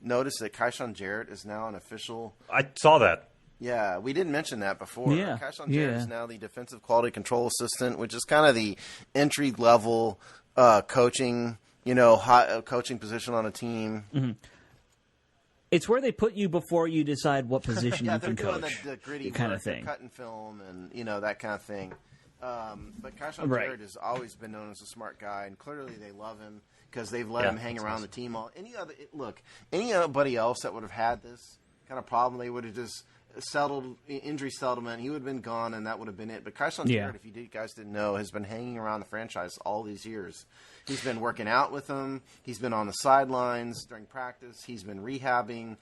notice that Keyshawn Jarrett is now an official? I saw that. Yeah, we didn't mention that before. Yeah. Keyshawn Jarrett is now the defensive quality control assistant, which is kind of the entry level coaching, coaching position on a team. Mm-hmm. It's where they put you before you decide what position you can coach. The gritty kind work, of thing, cut and film, and that kind of thing. But Keyshawn Jarrett has always been known as a smart guy, and clearly they love him because they've let him hang around the team. Anybody else that would have had this kind of problem, they would have just settled injury settlement. He would have been gone, and that would have been it. But Keyshawn Jarrett, if you guys didn't know, has been hanging around the franchise all these years. He's been working out with them. He's been on the sidelines during practice. He's been rehabbing.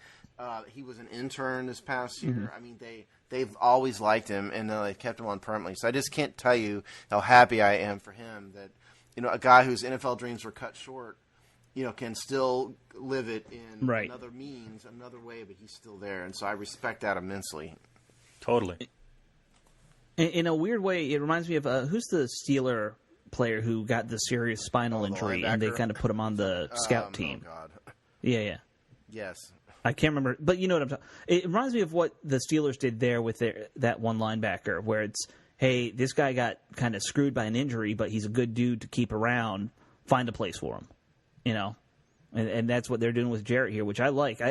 He was an intern this past year. I mean, they've always liked him, and they've kept him on permanently. So I just can't tell you how happy I am for him that a guy whose NFL dreams were cut short, can still live it in another means, another way, but he's still there. And so I respect that immensely. Totally. In a weird way, it reminds me of who's the Steeler player who got the serious spinal injury, and they kind of put him on the scout team. Oh, God. Yeah. Yes. I can't remember, but you know what I'm talking. It reminds me of what the Steelers did there with that one linebacker, where it's, hey, this guy got kind of screwed by an injury, but he's a good dude to keep around. Find a place for him, and that's what they're doing with Jarrett here, which I like.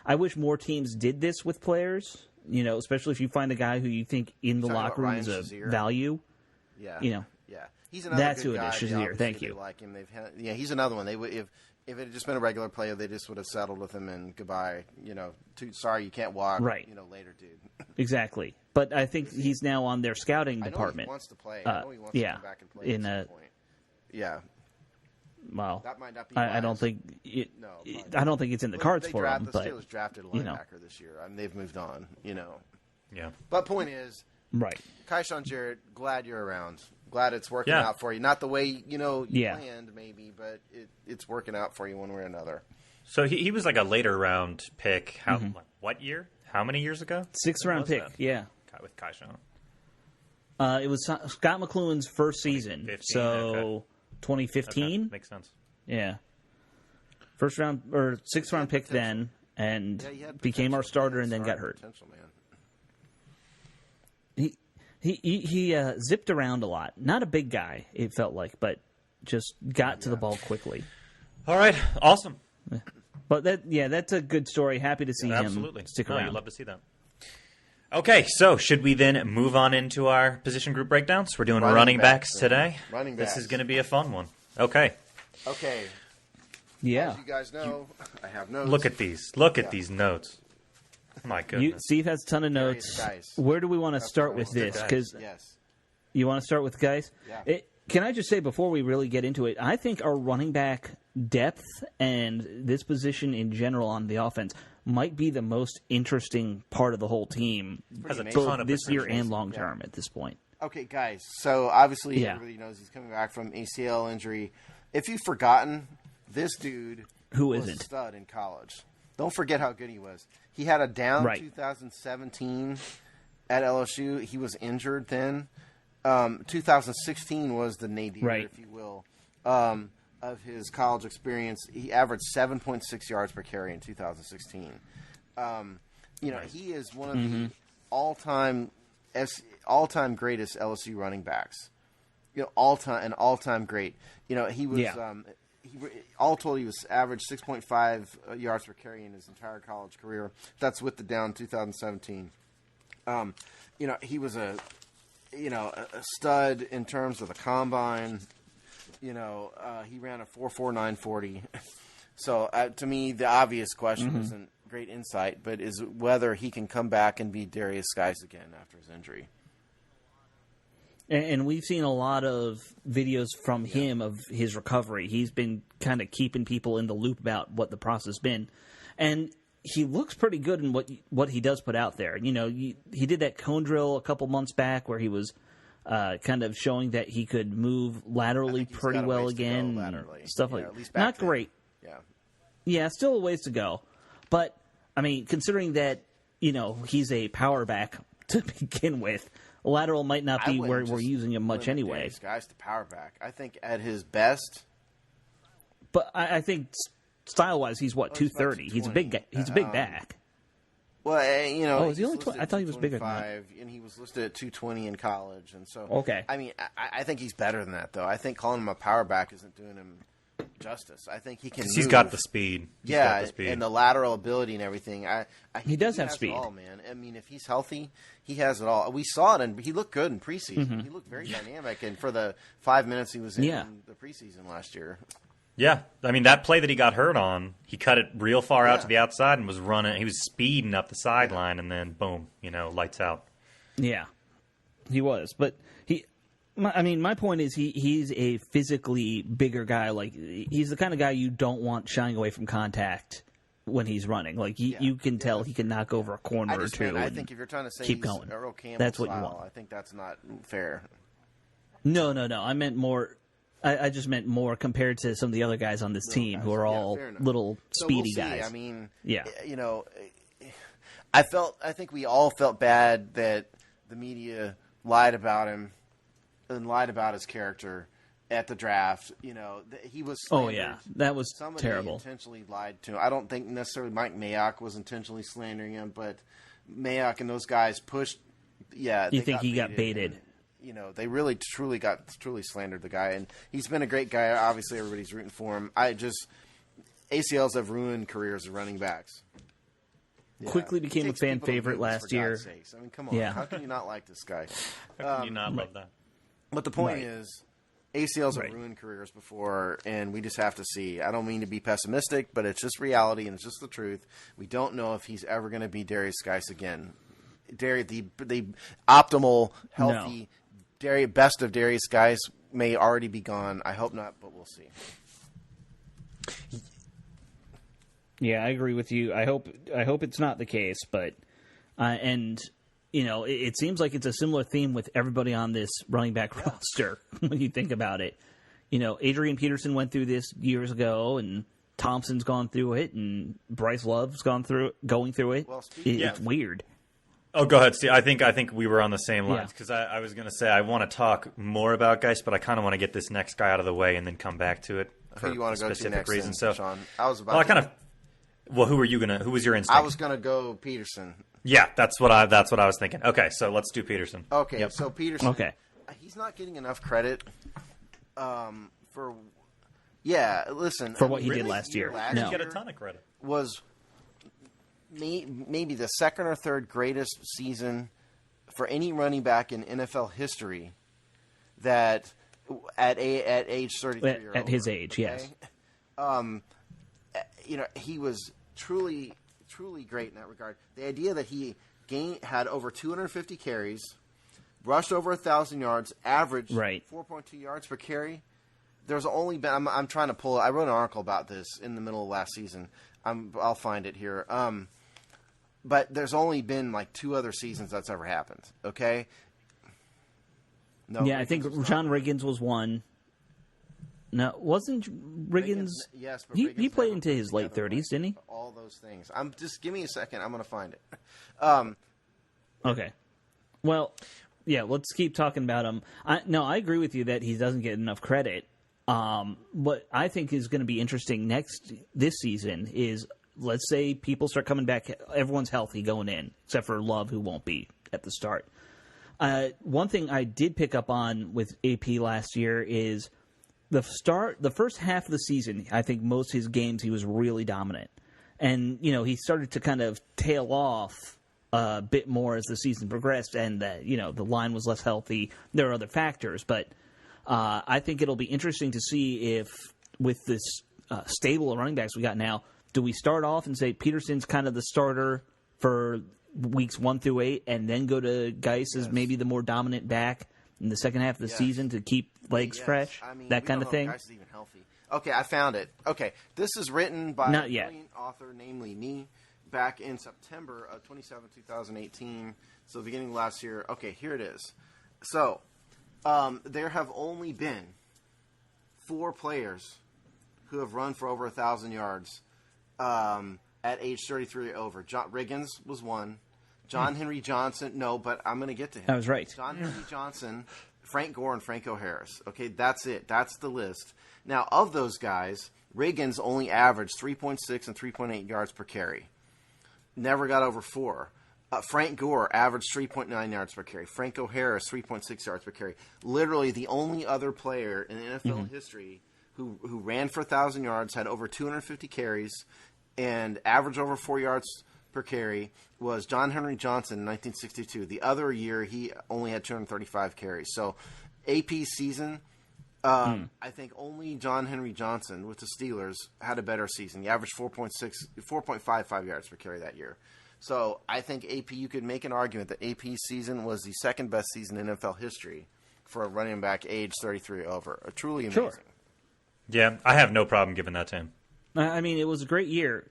I wish more teams did this with players, especially if you find a guy who you think in the locker room is a value. Yeah. Yeah. He's another that's good who guy. it is. Shazier, thank you. Like him. He's another one. If it had just been a regular player, they just would have settled with him and goodbye. Sorry you can't walk. Right. Later, dude. Exactly. But I think he's now on their scouting department. He wants to play. I know he wants to come back and play at some point. Yeah. Well, that might not be. I don't think it. No, I don't think it's in the cards for him. The Steelers drafted a linebacker this year. I mean, they've moved on. Yeah. But point is, right. Keyshawn Jarrett, glad you're around. Glad it's working out for you. Not the way you planned, maybe, but it's working out for you one way or another. So he was like a later round pick. What year? How many years ago? 6th round pick. That? Yeah. With Keyshawn. It was Scott McLuhan's first season. So 2015. Okay. Makes sense. Yeah. 6th round pick then, and became our starter, and then got hurt. Man. He zipped around a lot. Not a big guy, it felt like, but just got to the ball quickly. All right, awesome. But that's a good story. Happy to see him stick around. You'd love to see that. Okay, so should we then move on into our position group breakdowns? We're doing running backs today. Running backs. This is going to be a fun one. Okay. Yeah. As you guys know, I have notes. Look at these. Look at these notes. My goodness. Steve has a ton of notes. Where do we want to start with this? Because you want to start with guys? Yeah. Can I just say before we really get into it, I think our running back depth and this position in general on the offense might be the most interesting part of the whole team, both this year and long term at this point. Okay, guys. So obviously everybody knows he's coming back from ACL injury. If you've forgotten, this dude was a stud in college. Don't forget how good he was. He had a down 2017 at LSU. He was injured then. 2016 was the nadir, if you will, of his college experience. He averaged 7.6 yards per carry in 2016. He is one of the all-time greatest LSU running backs. All-time great. He was all told he was averaged 6.5 yards per carry in his entire college career. That's with the down 2017. He was a stud in terms of the combine. He ran a 4.49 40. So to me, the obvious question isn't great insight, but is whether he can come back and be Darius Skies again after his injury. And we've seen a lot of videos from him of his recovery. He's been kind of keeping people in the loop about what the process has been. And he looks pretty good in what he does put out there. He did that cone drill a couple months back where he was kind of showing that he could move laterally pretty well again. Stuff like that. Not great. Yeah, still a ways to go. But, I mean, considering that, he's a power back to begin with, lateral might not be where we're using him much anyway. This guy's the power back. I think at his best. But I think style-wise, he's 230. He's a big guy. He's a big back. Well, is he only 20? I thought he was bigger than that. And he was listed at 220 in college, and so. Okay. I mean, I think he's better than that, though. I think calling him a power back isn't doing him justice. I think he can. He's got the speed. And the lateral ability and everything. He does have speed. It all, man. I mean, if he's healthy, he has it all. We saw it, and he looked good in preseason. He looked very dynamic, and for the 5 minutes he was in the preseason last year. Yeah, I mean, that play that he got hurt on, he cut it real far out to the outside and was running. He was speeding up the sideline, and then boom, lights out. Yeah, he was. But my point is he's a physically bigger guy. Like, he's the kind of guy you don't want shying away from contact when he's running. Like, you can tell he can knock over a corner or two. I think if you're trying to say keep he's going, Earl Campbell that's what style, you want. I think that's not fair. No. I meant more. I just meant more compared to some of the other guys on this team who are all little speedy guys. I mean, I think we all felt bad that the media lied about him and lied about his character at the draft. He was slandered. Oh yeah, that was terrible. Somebody intentionally lied to him. I don't think necessarily Mike Mayock was intentionally slandering him, but Mayock and those guys pushed. Yeah, you think he got baited? They really truly slandered the guy, and he's been a great guy. Obviously, everybody's rooting for him. ACLs have ruined careers of running backs. Yeah. Quickly became a fan favorite last year. I mean, come on. Yeah. How can you not like this guy? How can you not love that? But the point is, ACLs have ruined careers before, and we just have to see. I don't mean to be pessimistic, but it's just reality, and it's just the truth. We don't know if he's ever going to be Darius Geis again. The optimal, healthy, best of Darius Geis may already be gone. I hope not, but we'll see. Yeah, I agree with you. I hope it's not the case, but and it seems like it's a similar theme with everybody on this running back roster when you think about it. Adrian Peterson went through this years ago, and Thompson's gone through it, and Bryce Love's going through it. Well, it's weird. Oh, go ahead, Steve. I think we were on the same lines because I was going to say I want to talk more about Geis, but I kind of want to get this next guy out of the way and then come back to it for you want to specific go to next reasons. Then, so, Sean? I was about. Who were you gonna? Who was your instinct? I was gonna go Peterson. Yeah, that's what I was thinking. Okay, so let's do Peterson. Okay, so Peterson. Okay, he's not getting enough credit for. Yeah, listen. For what he did last year. He get a ton of credit. Was maybe the second or third greatest season for any running back in NFL history. That at age 33 at his age, yes. He was truly great in that regard. The idea that he had over 250 carries, rushed over 1,000 yards, averaged 4.2 yards per carry. There's only been I'm trying to pull. I wrote an article about this in the middle of last season. I'll find it here. But there's only been like 2 other seasons that's ever happened. Okay. No. Yeah, I think John Riggins was one. No, wasn't Riggins? Yes, but he played into his late 30s, didn't he? All those things. Just give me a second. I'm going to find it. Okay. Well, yeah. Let's keep talking about him. I agree with you that he doesn't get enough credit. What I think is going to be interesting this season is, let's say people start coming back. Everyone's healthy going in, except for Love, who won't be at the start. One thing I did pick up on with AP last year is the first half of the season. I think most of his games he was really dominant, and he started to kind of tail off a bit more as the season progressed, and the line was less healthy. There are other factors, but I think it'll be interesting to see if with this stable of running backs we got now, do we start off and say Peterson's kind of the starter for weeks 1 through 8, and then go to Geis as maybe the more dominant back in the second half of the season to keep legs fresh, that kind of thing. Geis is even healthy. Okay, I found it. Okay, this is written by a brilliant author, namely me, back in September of 27, 2018. So the beginning of last year. Okay, here it is. So there have only been 4 players who have run for over 1,000 yards at age 33 or over. Riggins was one. John Henry Johnson, no, but I'm going to get to him. That was right. John Henry Johnson, Frank Gore, and Franco Harris. Okay, that's it. That's the list. Now, of those guys, Riggins only averaged 3.6 and 3.8 yards per carry. Never got over 4. Frank Gore averaged 3.9 yards per carry. Franco Harris, 3.6 yards per carry. Literally the only other player in NFL history who ran for 1,000 yards, had over 250 carries, and averaged over 4 yards per carry was John Henry Johnson in 1962. The other year, he only had 235 carries. So, AP season, I think only John Henry Johnson with the Steelers had a better season. He averaged 4.55 yards per carry that year. So, I think AP, you could make an argument that AP season was the second best season in NFL history for a running back age 33 over. Truly amazing. Sure. Yeah, I have no problem giving that to him. I mean, it was a great year.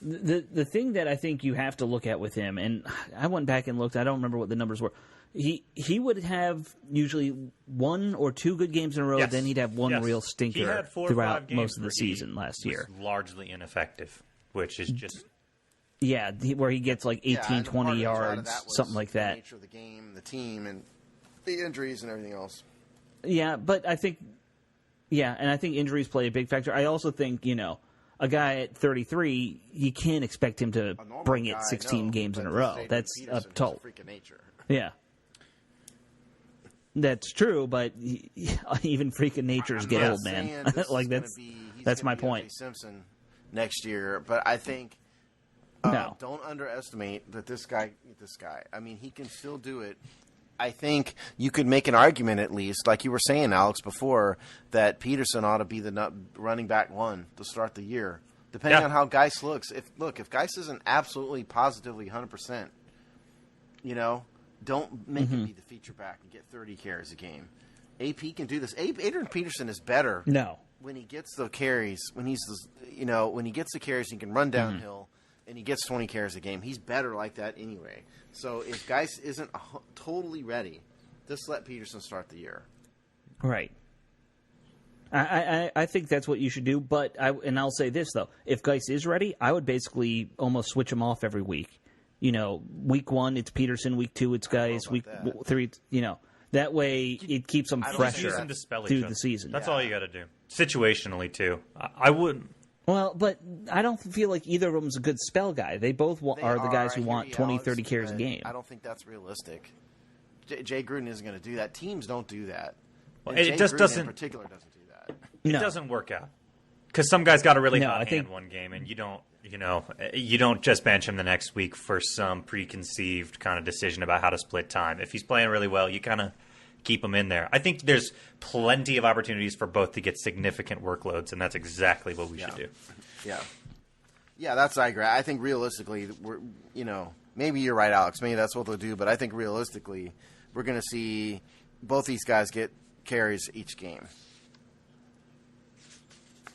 The thing that I think you have to look at with him, and I went back and looked, I don't remember what the numbers were. He would have usually 1 or 2 good games in a row, then he'd have one real stinker throughout most of the season last year. Largely ineffective, which is just... Yeah, where he gets like 18, 20 yards, something like that. The nature of the game, the team, and the injuries and everything else. Yeah, but I think... Yeah, and I think injuries play a big factor. I also think, a guy at 33, you can't expect him to bring it 16 games in a row. That's a total. Freak of nature. Yeah. That's true, but even freak of natures get old, man. Like that's my point. Simpson next year, but I think don't underestimate that this guy. I mean, he can still do it I think you could make an argument, at least, like you were saying, Alex, before, that Peterson ought to be the running back one to start the year, depending on how Geis looks. If Geis isn't absolutely, positively 100%, don't make him be the feature back and get 30 carries a game. AP can do this. Adrian Peterson is better. No. When he gets the carries, when he gets the carries, he can run downhill, and he gets 20 carries a game. He's better like that anyway. So if Geis isn't totally ready, just let Peterson start the year. Right. I think that's what you should do. But I'll say this though: if Geis is ready, I would basically almost switch him off every week. Week 1 it's Peterson, week 2 it's Geis, week 3 that way it keeps them fresher through the season. That's all you got to do. Situationally too, I wouldn't. Well, but I don't feel like either of them is a good spell guy. They both are the guys who want 20, 30 carries a game. I don't think that's realistic. Jay Gruden isn't going to do that. Teams don't do that. Well, it just doesn't. In particular, doesn't do that. It doesn't work out because some guys got a really hot hand one game, and you don't just bench him the next week for some preconceived kind of decision about how to split time. If he's playing really well, you kind of keep him in there. I think there's plenty of opportunities for both to get significant workloads, and that's exactly what we should do. Yeah, I agree. I think realistically, maybe you're right, Alex. Maybe that's what they'll do, but I think realistically, we're going to see both these guys get carries each game.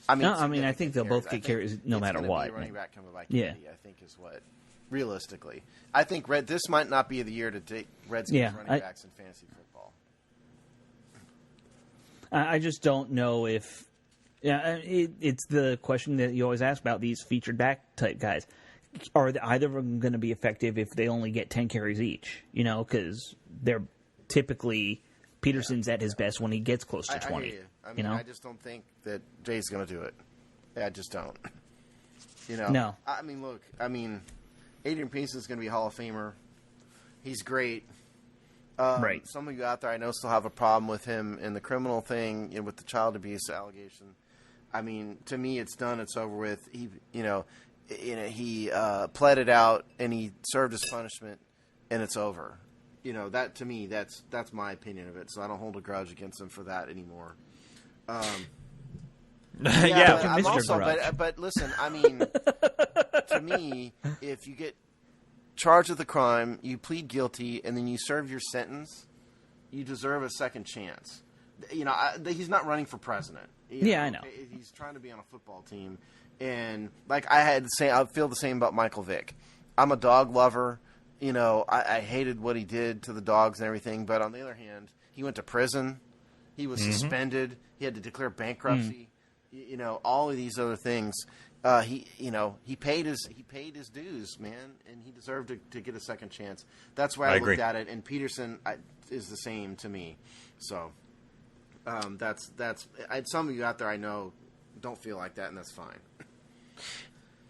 I think they'll both get carries no matter what. Running back coming by Kennedy, I think is what. Realistically, I think this might not be the year to take Redskins running backs in fantasy football. I just don't know if it's the question that you always ask about these featured back type guys. Are either of them going to be effective if they only get 10 carries each? Because they're typically Peterson's at his best when he gets close to 20. I hear you. I just don't think that Jay's going to do it. I just don't. No. Look. Adrian Peterson's going to be a Hall of Famer. He's great. Right. Some of you out there I know still have a problem with him in the criminal thing, with the child abuse allegation. To me, it's done. It's over with. He pled it out and he served his punishment, and it's over. That to me, that's my opinion of it. So I don't hold a grudge against him for that anymore. But listen, to me, if you get charged with a crime, you plead guilty, and then you serve your sentence, you deserve a second chance. He's not running for president. I know. He's trying to be on a football team, and I feel the same about Michael Vick. I'm a dog lover. I hated what he did to the dogs and everything, but on the other hand, he went to prison. He was suspended. He had to declare bankruptcy. All of these other things. He paid his dues, man, and he deserved to get a second chance. That's why I looked at it, and Peterson is the same to me. So that's some of you out there I know don't feel like that, and that's fine.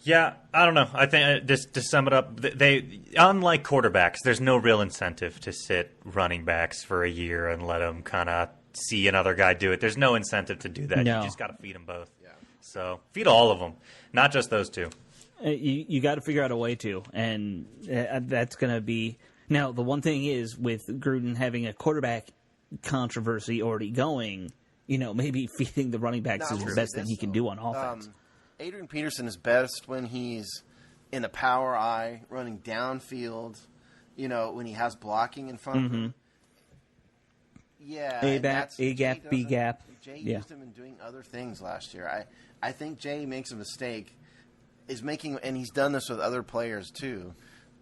Yeah, I don't know. I think just to sum it up, they unlike quarterbacks, there's no real incentive to sit running backs for a year and let them kind of see another guy do it. There's no incentive to do that. No. You just got to feed them both. Yeah. So feed all of them, not just those two. You got to figure out a way to, and that's going to be now. The one thing is with Gruden having a quarterback controversy already going, maybe feeding the running backs is the best thing he can do on offense. Adrian Peterson is best when he's in a power eye, running downfield, when he has blocking in front of him. Yeah. A gap, B gap. Jay used him in doing other things last year. I think Jay makes a mistake, and he's done this with other players too.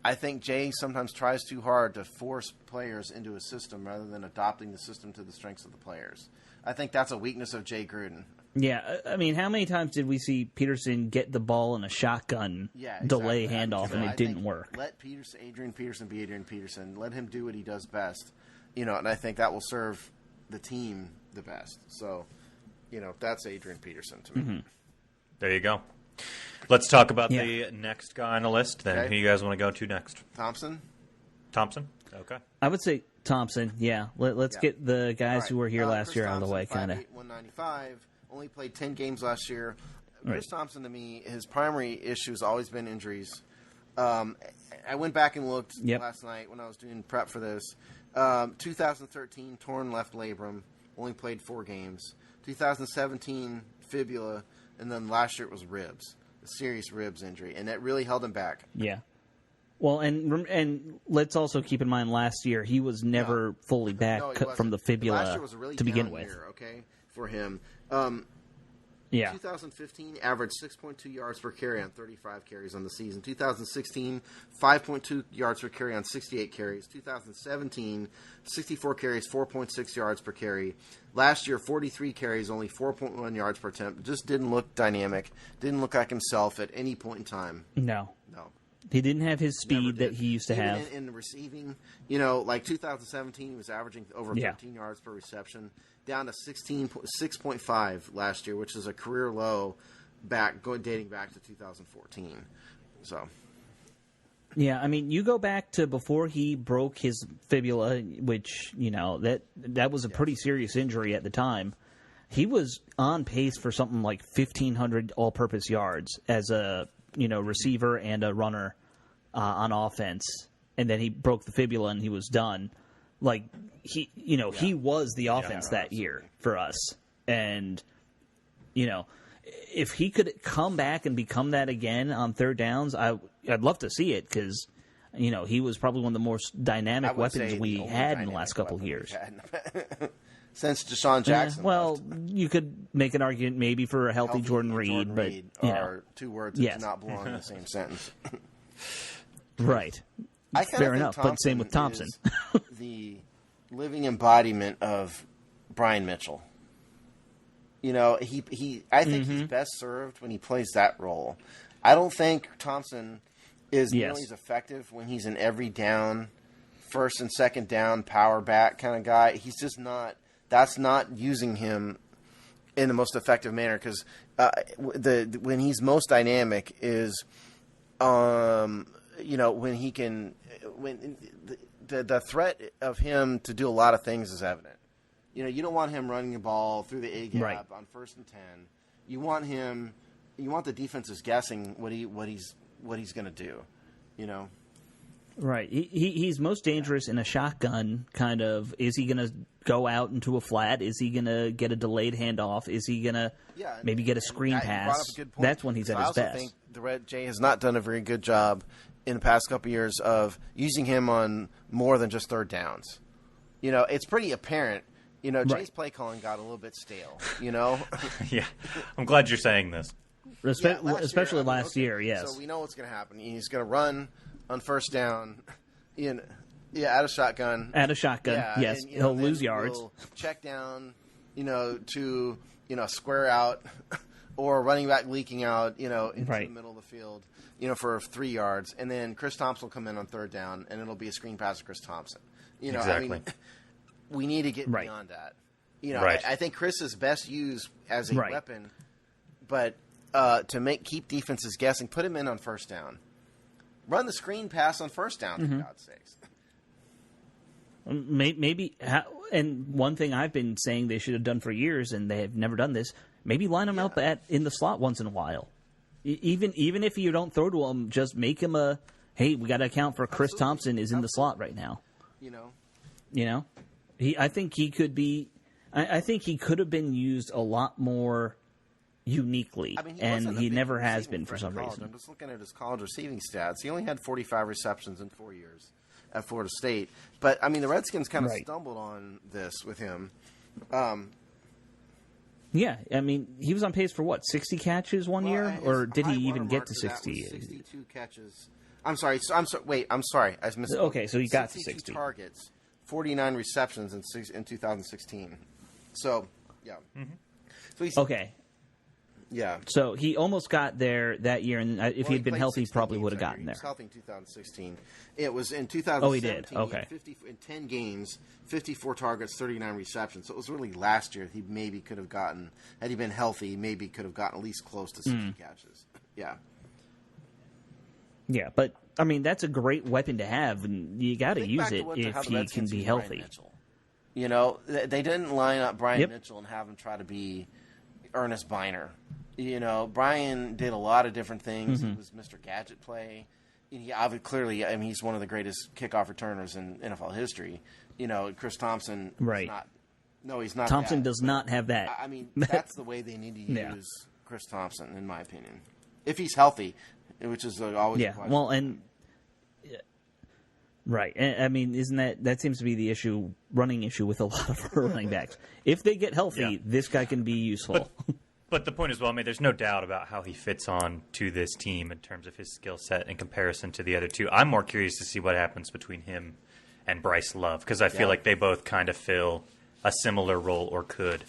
I think Jay sometimes tries too hard to force players into a system rather than adopting the system to the strengths of the players. I think that's a weakness of Jay Gruden. Yeah, how many times did we see Peterson get the ball in a shotgun delay handoff and it didn't work? Let Adrian Peterson be Adrian Peterson. Let him do what he does best. And I think that will serve the team the best. So, that's Adrian Peterson to me. Mm-hmm. There you go. Let's talk about the next guy on the list then. Okay. Who you guys want to go to next? Thompson? Okay. I would say Thompson, yeah. Let's get the guys who were here last year out of the way. 5'8", 195. Only played 10 games last year. Chris Thompson, to me, his primary issue has always been injuries. I went back and looked last night when I was doing prep for this. 2013, torn left labrum, only played 4 games. 2017, fibula, and then last year it was ribs, a serious ribs injury, and that really held him back. Yeah. Well, and let's also keep in mind last year he was never fully back from the fibula last year was a really to begin down with. Year, okay, for him. Yeah. 2015 averaged 6.2 yards per carry on 35 carries on the season. 2016, 5.2 yards per carry on 68 carries. 2017, 64 carries, 4.6 yards per carry. Last year, 43 carries, only 4.1 yards per attempt. Just didn't look dynamic. Didn't look like himself at any point in time. No. He didn't have his speed that he used to have. In the receiving, like 2017, he was averaging over 13 yards per reception, down to 6.5 last year, which is a career low dating back to 2014. So. Yeah, I mean, you go back to before he broke his fibula, which, that was a pretty serious injury at the time. He was on pace for something like 1,500 all-purpose yards as a receiver and a runner on offense, and then he broke the fibula and he was done. Like he was the offense that year for us, and if he could come back and become that again on third downs, I'd love to see it because he was probably one of the most dynamic weapons we had in the last couple of years. Since Deshaun Jackson. Well, you could make an argument maybe for a healthy Jordan Reed, but are two words that do not belong in the same sentence. Right. Fair enough, but same with Thompson. The living embodiment of Brian Mitchell. I think he's best served when he plays that role. I don't think Thompson is nearly as effective when he's an every down, first and second down, power back kind of guy. He's just not. That's not using him in the most effective manner because when he's most dynamic is, when he can, the threat of him to do a lot of things is evident. You don't want him running the ball through the A gap on 1st and 10. You want the defenses guessing what he's going to do. Right. He's most dangerous in a shotgun kind of. Is he going to go out into a flat? Is he going to get a delayed handoff? Is he going to maybe get a screen pass? That's when he's at his best. I also think the Red Jay has not done a very good job in the past couple of years of using him on more than just third downs. It's pretty apparent. Jay's play calling got a little bit stale. Yeah, I'm glad you're saying this. Especially last year, yes. So we know what's going to happen. He's going to run on first down, out of shotgun. At a shotgun, yes. And, he'll lose yards. We'll check down, to square out, or running back leaking out, into the middle of the field, for 3 yards, and then Chris Thompson will come in on third down, and it'll be a screen pass to Chris Thompson. Exactly. I mean, we need to get beyond that. I think Chris is best used as a weapon, but to keep defenses guessing, put him in on first down. Run the screen pass on first down, for God's sakes. Maybe, and one thing I've been saying they should have done for years, and they have never done this, maybe line him up in the slot once in a while. Even if you don't throw to him, just make him hey, we got to account for Chris Thompson is in the slot right now. I think he could be. I think he could have been used a lot more uniquely, and he never has been for some reason. I'm just looking at his college receiving stats. He only had 45 receptions in 4 years at Florida State. But, the Redskins kind of stumbled on this with him. Yeah, he was on pace for, 60 catches one year? Or did he even get to 60? 62 catches. I'm sorry. I'm sorry. I missed. Okay, so he got to 60. 62 targets, 49 receptions in 2016. So, yeah. Mm-hmm. So okay. Yeah. So he almost got there that year, and if he had been healthy, he probably would have gotten there. He was healthy in 2016. It was in 2017. Oh, he did. Okay. In 10 games, 54 targets, 39 receptions. So it was really last year he maybe could have gotten, had he been healthy, maybe could have gotten at least close to 60 catches. Yeah. Yeah, but, that's a great weapon to have, and you got to use it if he can be healthy. They didn't line up Brian Mitchell and have him try to be Ernest Biner. Brian did a lot of different things. He was Mr. Gadget play. He clearly, he's one of the greatest kickoff returners in NFL history. Chris Thompson. Right. He's not. Thompson does not have that. I mean, that's the way they need to use Chris Thompson, in my opinion. If he's healthy, which is always a question. Well, and right. And, I mean, isn't that seems to be the running issue with a lot of our running backs. If they get healthy, this guy can be useful. But the point is, well, I mean, there's no doubt about how he fits on to this team in terms of his skill set in comparison to the other two. I'm more curious to see what happens between him and Bryce Love, because I feel like they both kind of fill a similar role, or could.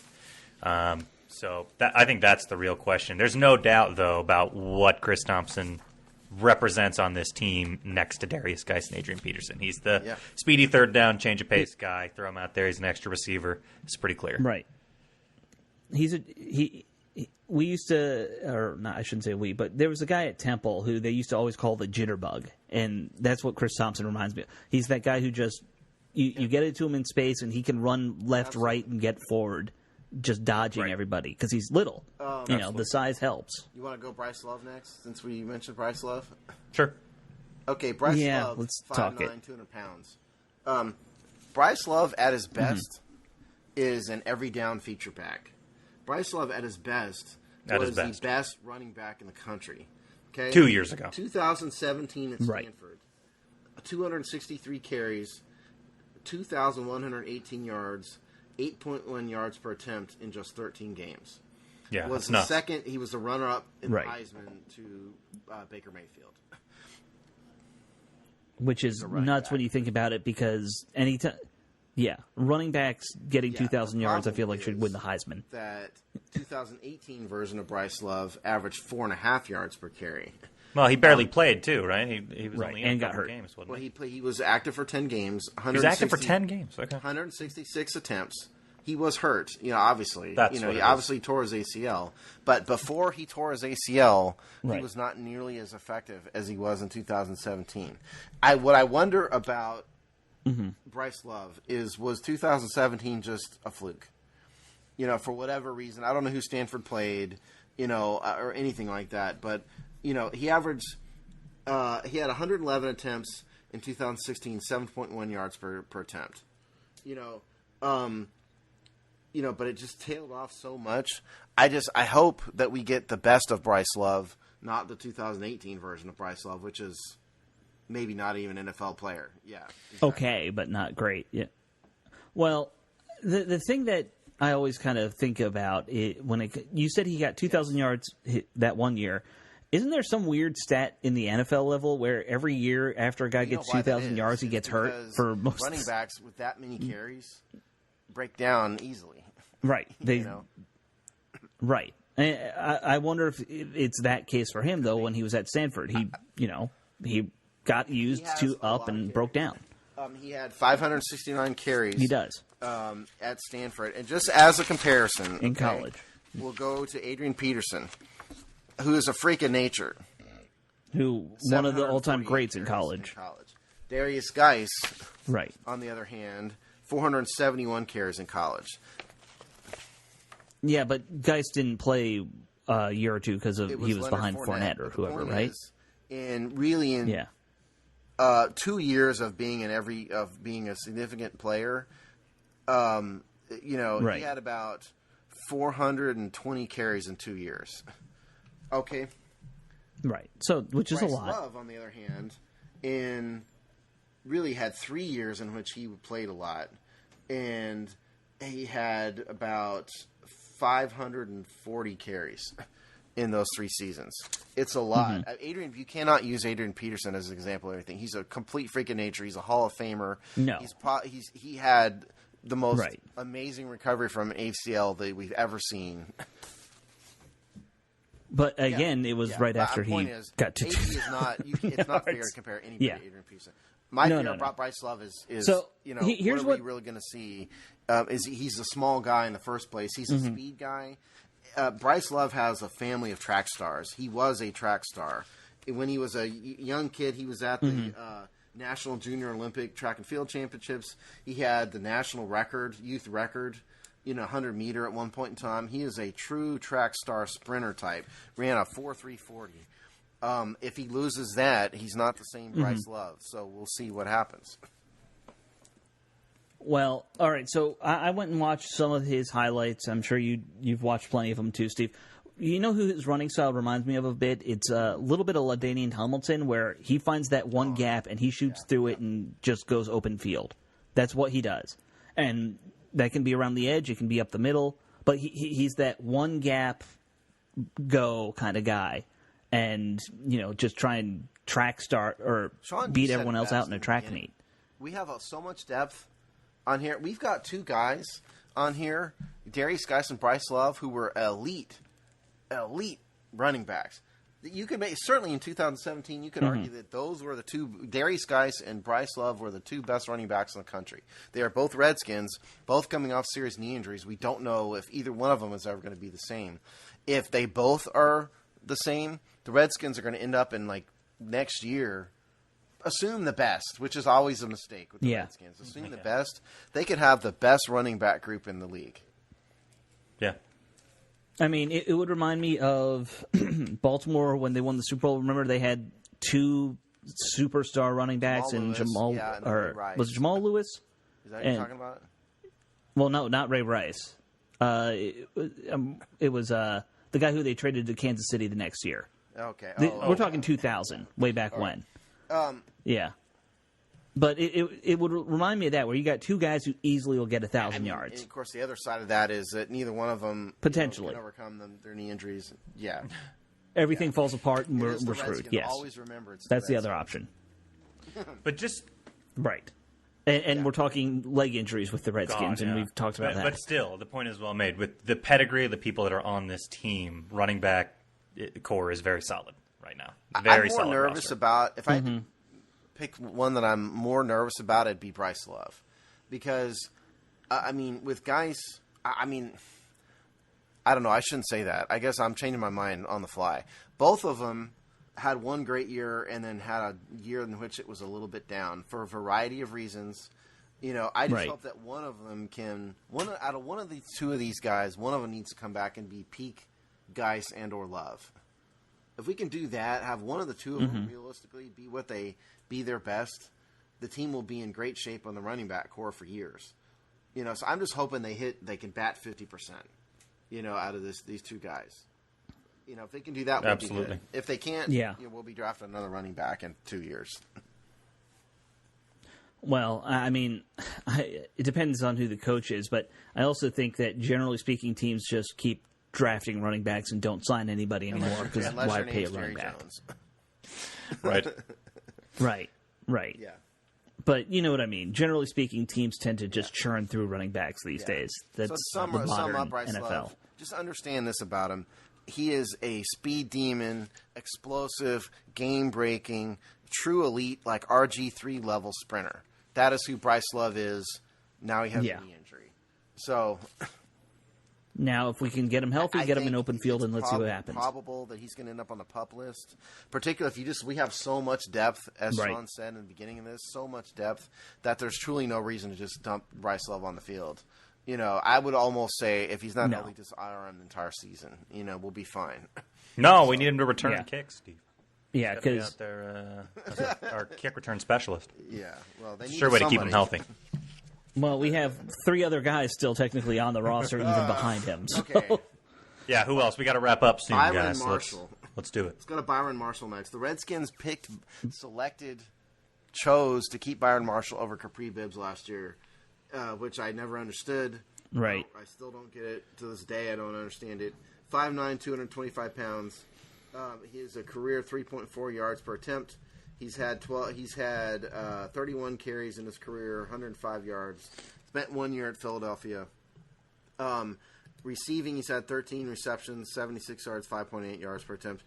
So I think that's the real question. There's no doubt, though, about what Chris Thompson represents on this team next to Darius Geis and Adrian Peterson. He's the speedy third down, change of pace guy. Throw him out there. He's an extra receiver. It's pretty clear. Right. We used to, or not, I shouldn't say we, but there was a guy at Temple who they used to always call the jitterbug, and that's what Chris Thompson reminds me of. He's that guy who just, you get it to him in space, and he can run left, right, and get forward, just dodging everybody, because he's little. The size helps. You want to go Bryce Love next, since we mentioned Bryce Love? Sure. Okay, Bryce Love, let's 5'9", talk it. 200 pounds. Bryce Love at his best is an every down feature back. Bryce Love at his best was the best running back in the country. Okay, 2 years ago. 2017 at Stanford. 263 carries, 2,118 yards, 8.1 yards per attempt in just 13 games. Yeah, was the second. He was the runner-up in the Heisman to Baker Mayfield. Which is nuts when you think about it, because anytime... Yeah, running backs getting 2,000 yards, I feel like, should win the Heisman. That 2018 version of Bryce Love averaged 4.5 yards per carry. Well, he barely played too, right? He was only in and got hurt. Games, wasn't he? He was active for 10 games. He was active for 10 games. Okay. 166 attempts. He was hurt. Obviously. He obviously tore his ACL. But before he tore his ACL, he was not nearly as effective as he was in 2017. What I wonder about Bryce Love was 2017 just a fluke? For whatever reason. I don't know who Stanford played, or anything like that. But, he averaged, he had 111 attempts in 2016, 7.1 yards per attempt. But it just tailed off so much. I hope that we get the best of Bryce Love, not the 2018 version of Bryce Love, which is maybe not even an NFL player. Yeah. Exactly. Okay, but not great. Yeah. Well, the thing that I always kind of think about you said he got 2,000 yards that one year. Isn't there some weird stat in the NFL level where every year after a guy gets 2,000 yards, he gets hurt for most running backs with that many carries break down easily. Right. Right. I wonder if it's that case for him though. When he was at Stanford, he got used and broke down. He had 569 carries. He does at Stanford, and just as a comparison, in college, we'll go to Adrian Peterson, who is a freak of nature, who one of the all-time greats in college. Darius Geis, right, on the other hand, 471 carries in college. Yeah, but Geis didn't play a year or two because he was behind Fournette or whoever, right? And really, in 2 years of being a significant player, he had about 420 carries in 2 years. Okay, right. So, which is Bryce a lot. Love, on the other hand, really had 3 years in which he played a lot, and he had about 540 carries in those 3 seasons. It's a lot. You cannot use Adrian Peterson as an example of everything. He's a complete freak of nature. He's a Hall of Famer. No. He had the most amazing recovery from an ACL that we've ever seen. But again, it was right after he got to. It's not fair to compare anybody to Adrian Peterson. My fear about Bryce Love is so, here's what we're really going to see. Is he's a small guy in the first place. He's a speed guy. Bryce Love has a family of track stars. He was a track star. When he was a young kid, he was at the National Junior Olympic Track and Field Championships. He had the national record, youth record, 100 meter at one point in time. He is a true track star sprinter type. Ran a 4.340. If he loses that, he's not the same Bryce Love. So we'll see what happens. Well, all right. So I went and watched some of his highlights. I'm sure you've watched plenty of them too, Steve. You know who his running style reminds me of a bit? It's a little bit of LaDainian Hamilton, where he finds that one gap and he shoots through it and just goes open field. That's what he does. And that can be around the edge. It can be up the middle. But he's that one gap go kind of guy. And, just try and track start or beat everyone else out in a track meet. We have so much depth on here. We've got two guys on here, Darius Geis and Bryce Love, who were elite running backs. You could certainly in 2017, you could argue that those were the two, Darius Geis and Bryce Love were the two best running backs in the country. They are both Redskins, both coming off serious knee injuries. We don't know if either one of them is ever going to be the same. If they both are the same, the Redskins are going to end up in next year. Assume the best, which is always a mistake with the Redskins. Assume the best. They could have the best running back group in the league. Yeah. I mean, it would remind me of Baltimore when they won the Super Bowl. Remember, they had two superstar running backs Jamal and Lewis, was it Jamal Lewis? Is that what you're talking about? Well, no, not Ray Rice. It was the guy who they traded to Kansas City the next year. Okay. We're talking 2000, way back when. Yeah. But it would remind me of that, where you got two guys who easily will get 1,000 yards. And of course, the other side of that is that neither one of them potentially can overcome their knee injuries. Yeah. Everything falls apart and we're screwed. Yes. Always remember that's the other option. But just right. And we're talking leg injuries with the Redskins, and we've talked about that. But still, the point is well made. With the pedigree of the people that are on this team, running back core is very solid right now. Very solid. I'm more nervous roster. about if I had to pick one that I'm more nervous about, it'd be Bryce Love, because with guys, I don't know. I shouldn't say that. I guess I'm changing my mind on the fly. Both of them had one great year and then had a year in which it was a little bit down for a variety of reasons. I just hope that one of them out of one of the two of these guys, one of them needs to come back and be peak Geis and or Love. If we can do that, have one of the two of them realistically be their best, the team will be in great shape on the running back core for years. So I'm just hoping they can bat 50%, out of these two guys. If they can do that, we'll be good. If they can't, we'll be drafting another running back in 2 years. Well, it depends on who the coach is, but I also think that generally speaking, teams just keep drafting running backs and don't sign anybody anymore because why pay a running back? Right. Yeah. But you know what I mean. Generally speaking, teams tend to just churn through running backs these days. That's the modern NFL. Love. Just understand this about him. He is a speed demon, explosive, game-breaking, true elite, like RG3 level sprinter. That is who Bryce Love is. Now he has a knee injury. So now, if we can get him healthy, get him in open field, and let's see what happens. It's probable that he's going to end up on the PUP list, particularly if we have so much depth, as Sean said in the beginning of this, so much depth that there's truly no reason to just dump Bryce Love on the field. I would almost say if he's not healthy, just IR him the entire season. We'll be fine. No, we need him to return kicks, Steve. Yeah, because our kick return specialist. Yeah, well, they need sure way to keep him healthy. Well, we have three other guys still technically on the roster, even behind him. So. Okay. Yeah, who else? We got to wrap up soon, Byron guys. Marshall. Let's do it. Let's go to Byron Marshall next. The Redskins chose to keep Byron Marshall over Capri Bibbs last year, which I never understood. Right. I still don't get it. To this day, I don't understand it. 5'9", 225 pounds. He has a career 3.4 yards per attempt. He's had 31 carries in his career, 105 yards. Spent 1 year at Philadelphia. Receiving, he's had 13 receptions, 76 yards, 5.8 yards per attempt.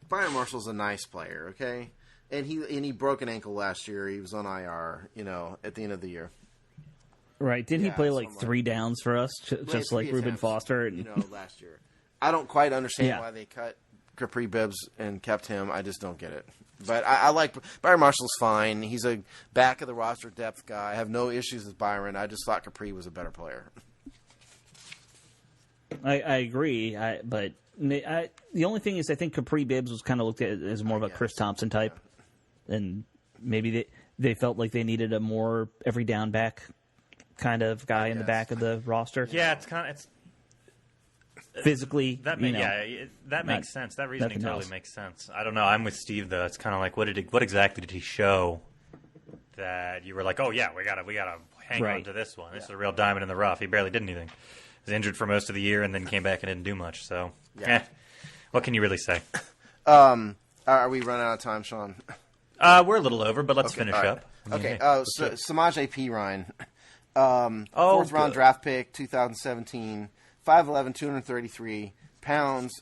Byron Marshall's a nice player, okay? And he broke an ankle last year. He was on IR, at the end of the year. Right. Didn't he play like 3 downs for us, just like Reuben Foster? And... last year. I don't quite understand why they cut Capri Bibbs and kept him. I just don't get it. But I like Byron Marshall's fine. He's a back of the roster depth guy. I have no issues with Byron. I just thought Capri was a better player. I agree. But the only thing is I think Capri Bibbs was kind of looked at as more of a Chris Thompson type. And maybe they felt like they needed a more every down back kind of guy in the back of the roster. Yeah, it's physically. That makes sense. That reasoning totally makes sense. I don't know. I'm with Steve though. It's kind of like what exactly did he show that you were like, oh yeah, we gotta hang on to this one. This is a real diamond in the rough. He barely did anything. He was injured for most of the year and then came back and didn't do much. So, what can you really say? Are we running out of time, Sean? We're a little over, but let's finish up. Okay. Samaje Perine, fourth round draft pick, 2017, 5'11", 233 pounds.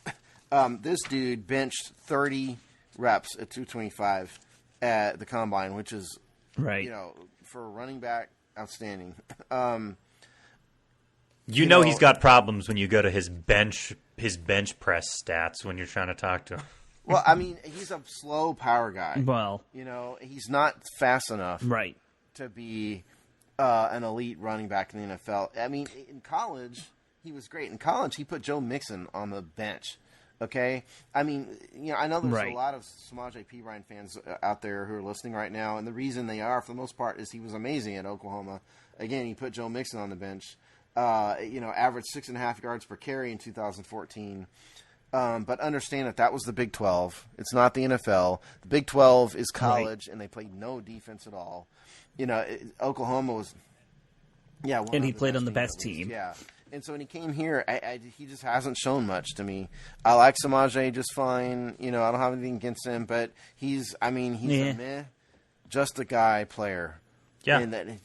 This dude benched 30 reps at 225 at the combine, which is for a running back, outstanding. He's got problems when you go to his bench press stats when you're trying to talk to him. Well, I mean, he's a slow power guy. Well, he's not fast enough, right, to be an elite running back in the NFL. I mean, in college, he was great. In college, he put Joe Mixon on the bench. Okay, I mean, I know there's a lot of Samaje Perine fans out there who are listening right now, and the reason they are, for the most part, is he was amazing at Oklahoma. Again, he put Joe Mixon on the bench. Averaged 6.5 yards per carry in 2014. But understand that was the Big 12. It's not the NFL. The Big 12 is college, and they played no defense at all. Oklahoma was, and he played on the best team. Yeah. And so when he came here, he just hasn't shown much to me. I like Samaje just fine. I don't have anything against him, but he's a meh, just a guy player. Yeah. And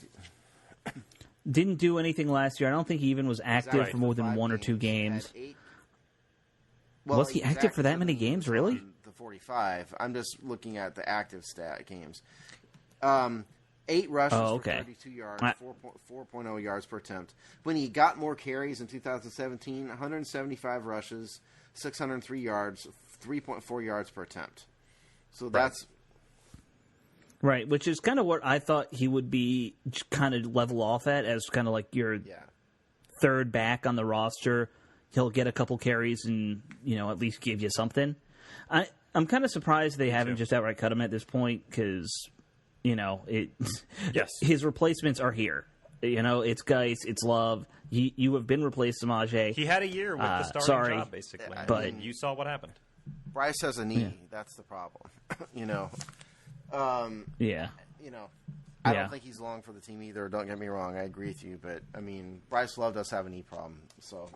didn't do anything last year. I don't think he even was active for more than 1 or 2 games. Was he active for that many games, really? The 45. I'm just looking at the active stat games. 8 rushes for 32 yards, 4.0 yards per attempt. When he got more carries in 2017, 175 rushes, 603 yards, 3.4 yards per attempt. So that's... Right, which is kind of what I thought he would be kind of level off at, as kind of like your third back on the roster. He'll get a couple carries and, at least give you something. I'm kind of surprised they haven't just outright cut him at this point because, his replacements are here. It's Geis, it's Love. You have been replaced, Samaje. He had a year with the starting job, basically. But you saw what happened. Bryce has a knee. Yeah. That's the problem. I don't think he's long for the team either. Don't get me wrong. I agree with you. But, Bryce Love does have a knee problem. So...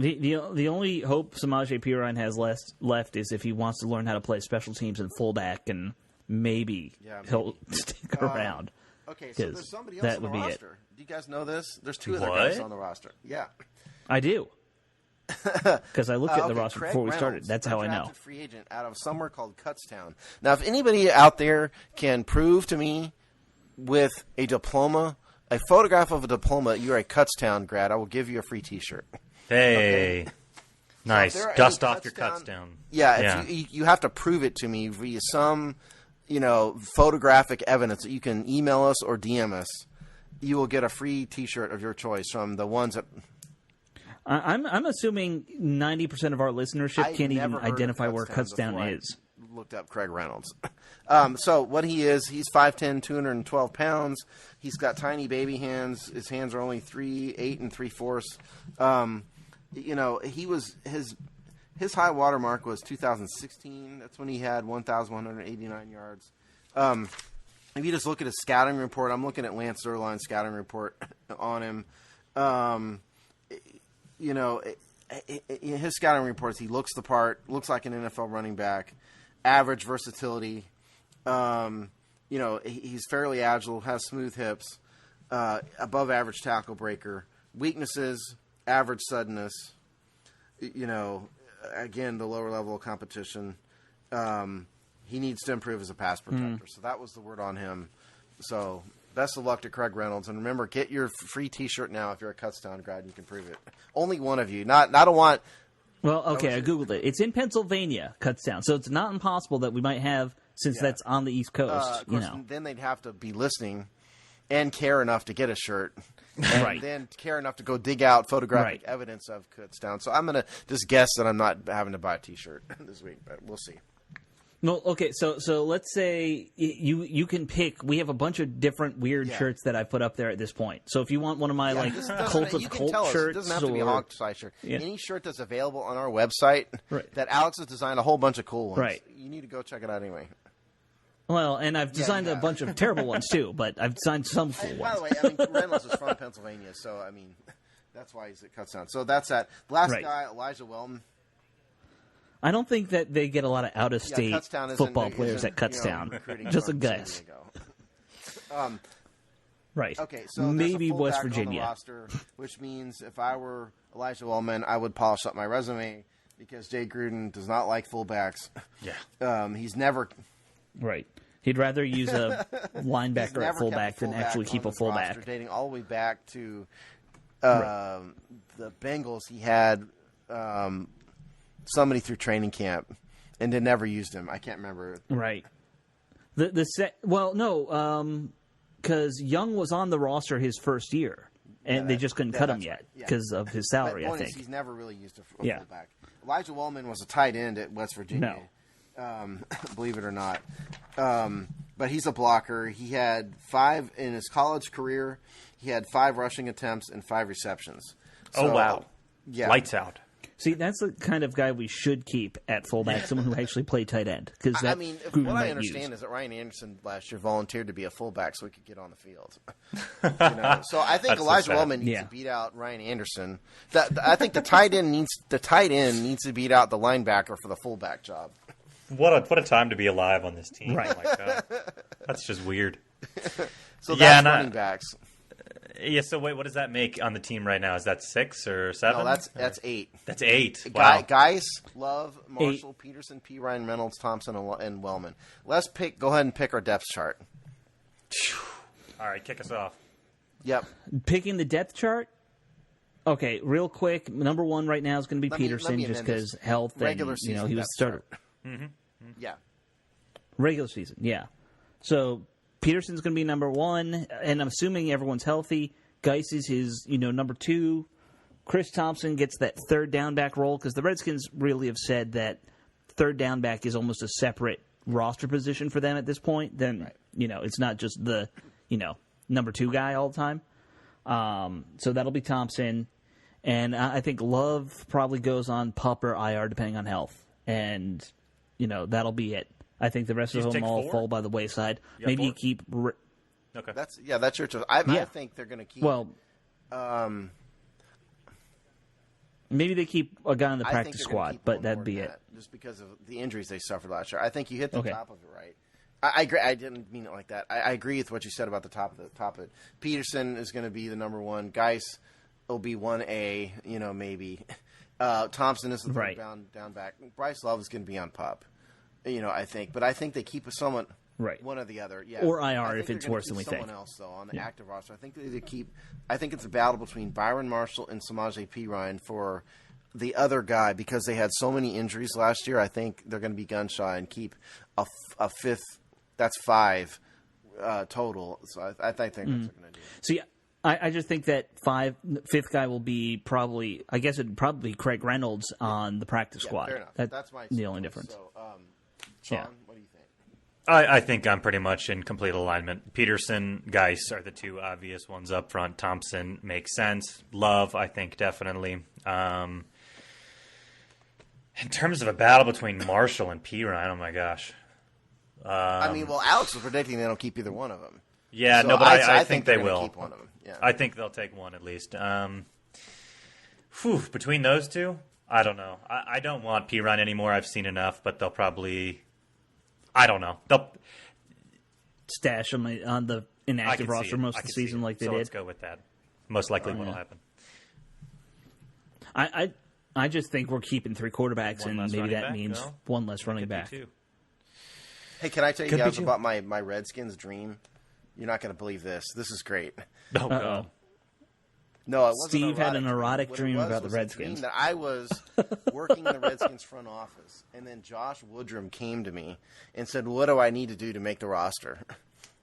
The only hope Samaje Perine has left is if he wants to learn how to play special teams and fullback, and maybe he'll stick around. Okay, so there's somebody else on the roster. Do you guys know this? There's 2 other guys on the roster. Yeah. I do. Because I looked at the roster before we started. That's how I know. Free agent out of somewhere called Kutztown. Now, if anybody out there can prove to me with a diploma, a photograph of a diploma, you're a Kutztown grad, I will give you a free T-shirt. Hey, nice. So dust off your cuts down. Yeah, you have to prove it to me via some, photographic evidence that you can email us or DM us. You will get a free T-shirt of your choice from the ones that... I'm assuming 90% of our listenership can't even identify where Kutztown is. Looked up Craig Reynolds. So what he is, he's 5'10", 212 pounds. He's got tiny baby hands. His hands are only 8 3/4. He was his high water mark was 2016. That's when he had 1,189 yards. If you just look at his scouting report, I'm looking at Lance Zierlein's scouting report on him. His scouting reports, he looks the part, looks like an NFL running back, average versatility. He's fairly agile, has smooth hips, above average tackle breaker. Weaknesses, average suddenness. Again, the lower level of competition. He needs to improve as a pass protector. So that was the word on him. So best of luck to Craig Reynolds. And remember, get your free T-shirt now if you're a Kutztown grad and you can prove it. Only one of you. I don't want... Well, okay, I Googled it. It's in Pennsylvania, Kutztown. So it's not impossible that we might have, since that's on the East Coast. Of course, then they'd have to be listening and care enough to get a shirt. And then care enough to go dig out photographic evidence of Kutztown. So I'm going to just guess that I'm not having to buy a T-shirt this week, but we'll see. No, okay, so let's say you can pick. We have a bunch of different weird shirts that I put up there at this point. So if you want one of my Cult of Cult shirts, it doesn't have to be a Hog Sty shirt. Yeah. Any shirt that's available on our website that Alex has designed a whole bunch of cool ones. Right. You need to go check it out anyway. Well, and I've designed a bunch of terrible ones too, but I've designed some cool ones. By the way, Reynolds is from Pennsylvania, so that's why he's at Cutstown. So that's that. Last guy, Elijah Wellman. I don't think that they get a lot of out-of-state football players at Cutstown. Just a guess. Right. Okay, so maybe West Virginia. On the roster, which means if I were Elijah Wellman, I would polish up my resume because Jay Gruden does not like fullbacks. Yeah. He's never. Right. He'd rather use a linebacker at fullback than actually keep a fullback. Roster, dating all the way back to the Bengals, he had somebody through training camp, and they never used him. I can't remember. Right. Because Young was on the roster his first year, and they just couldn't cut him yet because of his salary. I think he's never really used a fullback. Elijah Wellman was a tight end at West Virginia. Believe it or not. But he's a blocker. He had 5 in his college career. He had 5 rushing attempts and 5 receptions. So, wow. Yeah. Lights out. See, that's the kind of guy we should keep at fullback, someone who actually played tight end. What I understand is that Ryan Anderson last year volunteered to be a fullback so he could get on the field. So I think Elijah Wellman needs to beat out Ryan Anderson. I think the tight end needs to beat out the linebacker for the fullback job. What a time to be alive on this team! Right. Oh my God. That's just weird. So that's running backs. Yeah. So wait, what does that make on the team right now? Is that 6 or 7? No, that's 8. That's 8. Wow. Guys, Love, Marshall, 8. Peterson, P. Ryan, Reynolds, Thompson, and Wellman. Let's go ahead and pick our depth chart. All right, kick us off. Yep. Picking the depth chart. Okay, real quick. Number 1 right now is going to be Peterson, just because health. Regular season, he was starter. Mm-hmm. Yeah. Regular season, yeah. So Peterson's going to be number 1, and I'm assuming everyone's healthy. Geis is his, number 2. Chris Thompson gets that third down back role because the Redskins really have said that third down back is almost a separate roster position for them at this point. Then, it's not just the, number 2 guy all the time. So that'll be Thompson. And I think Love probably goes on PUP or IR depending on health. And, that'll be it. I think the rest of them all fall by the wayside. Maybe you keep. Okay. That's your choice. I think they're going to keep. Well, maybe they keep a guy on the practice squad, but that'd be it. Just because of the injuries they suffered last year, I think you hit the top of it right. I agree. I didn't mean it like that. I agree with what you said about the top of it. Peterson is going to be the number 1. Geis will be 1A. Maybe. Thompson is the third down back. Bryce Love is going to be on PUP. I think. But I think they keep someone, one or the other. Yeah. Or IR if it's worse than we think. Someone else, though, on the active roster. I think they keep – I think it's a battle between Byron Marshall and Samaje Perine for the other guy because they had so many injuries last year. I think they're going to be gun-shy and keep a fifth – that's 5 total. So I think that's what they're going to do. So, yeah. I just think that fifth guy will be probably, I guess it'd probably be Craig Reynolds on the practice squad. Fair enough. That's the only difference. So, Sean, what do you think? I think I'm pretty much in complete alignment. Peterson, Geis are the 2 obvious ones up front. Thompson makes sense. Love, I think, definitely. In terms of a battle between Marshall and Perine, oh my gosh. Alex was predicting they don't keep either one of them. Yeah, so I think they will. Keep one of them. Yeah. I think they'll take one at least. Between those 2, I don't know. I don't want Perine anymore. I've seen enough, but they'll probably. I don't know. They'll stash him on the inactive roster most of the season, like they did. Let's go with that. Most likely, what'll happen. I just think we're keeping 3 quarterbacks, and maybe that means one less running back. Hey, can I tell you guys about my Redskins dream? You're not going to believe this. This is great. Oh, no. No, it wasn't. Steve had an erotic dream about the Redskins. That I was working in the Redskins front office, and then Josh Woodrum came to me and said, "What do I need to do to make the roster?"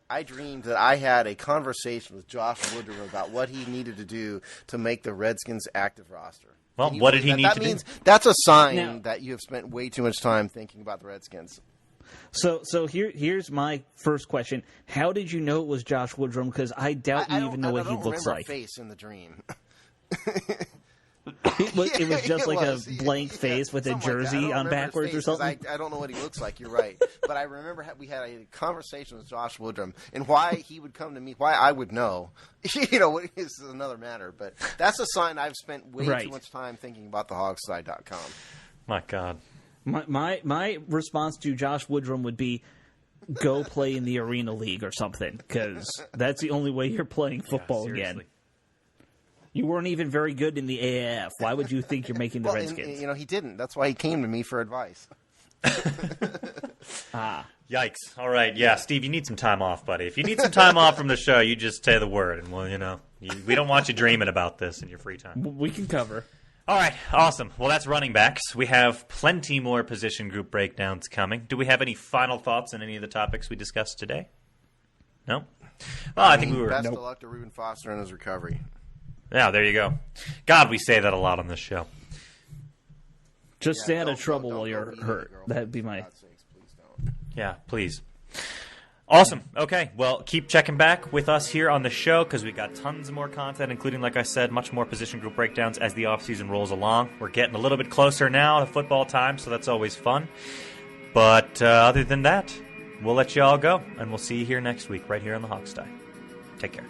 I dreamed that I had a conversation with Josh Woodrum about what he needed to do to make the Redskins active roster. Well, what did he need to do? That's a sign that you have spent way too much time thinking about the Redskins. So here's my first question: how did you know it was Josh Woodrum? Because I doubt you even know what he looks like. Face in the dream. It was just like a blank face with a jersey on backwards or something. I don't know what he looks like. You're right, but I remember we had a conversation with Josh Woodrum, and why he would come to me, why I would know, is another matter. But that's a sign I've spent way too much time thinking about the hogsty.com. My God, my response to Josh Woodrum would be, go play in the Arena League or something, because that's the only way you're playing football again. You weren't even very good in the AAF. Why would you think you're making the Redskins? He didn't. That's why he came to me for advice. Yikes. All right. Yeah, Steve, you need some time off, buddy. If you need some time off from the show, you just say the word. And, we don't want you dreaming about this in your free time. We can cover. All right. Awesome. Well, that's running backs. We have plenty more position group breakdowns coming. Do we have any final thoughts on any of the topics we discussed today? No? Well, I think we were... Best of luck to Reuben Foster in his recovery. Yeah, there you go. God, we say that a lot on this show. Just stay out of trouble while you're hurt. That'd be my... Yeah, please. Awesome. Okay, well, keep checking back with us here on the show because we got tons more content, including, like I said, much more position group breakdowns as the offseason rolls along. We're getting a little bit closer now to football time, so that's always fun. But other than that, we'll let you all go, and we'll see you here next week right here on the Hog Sty. Take care.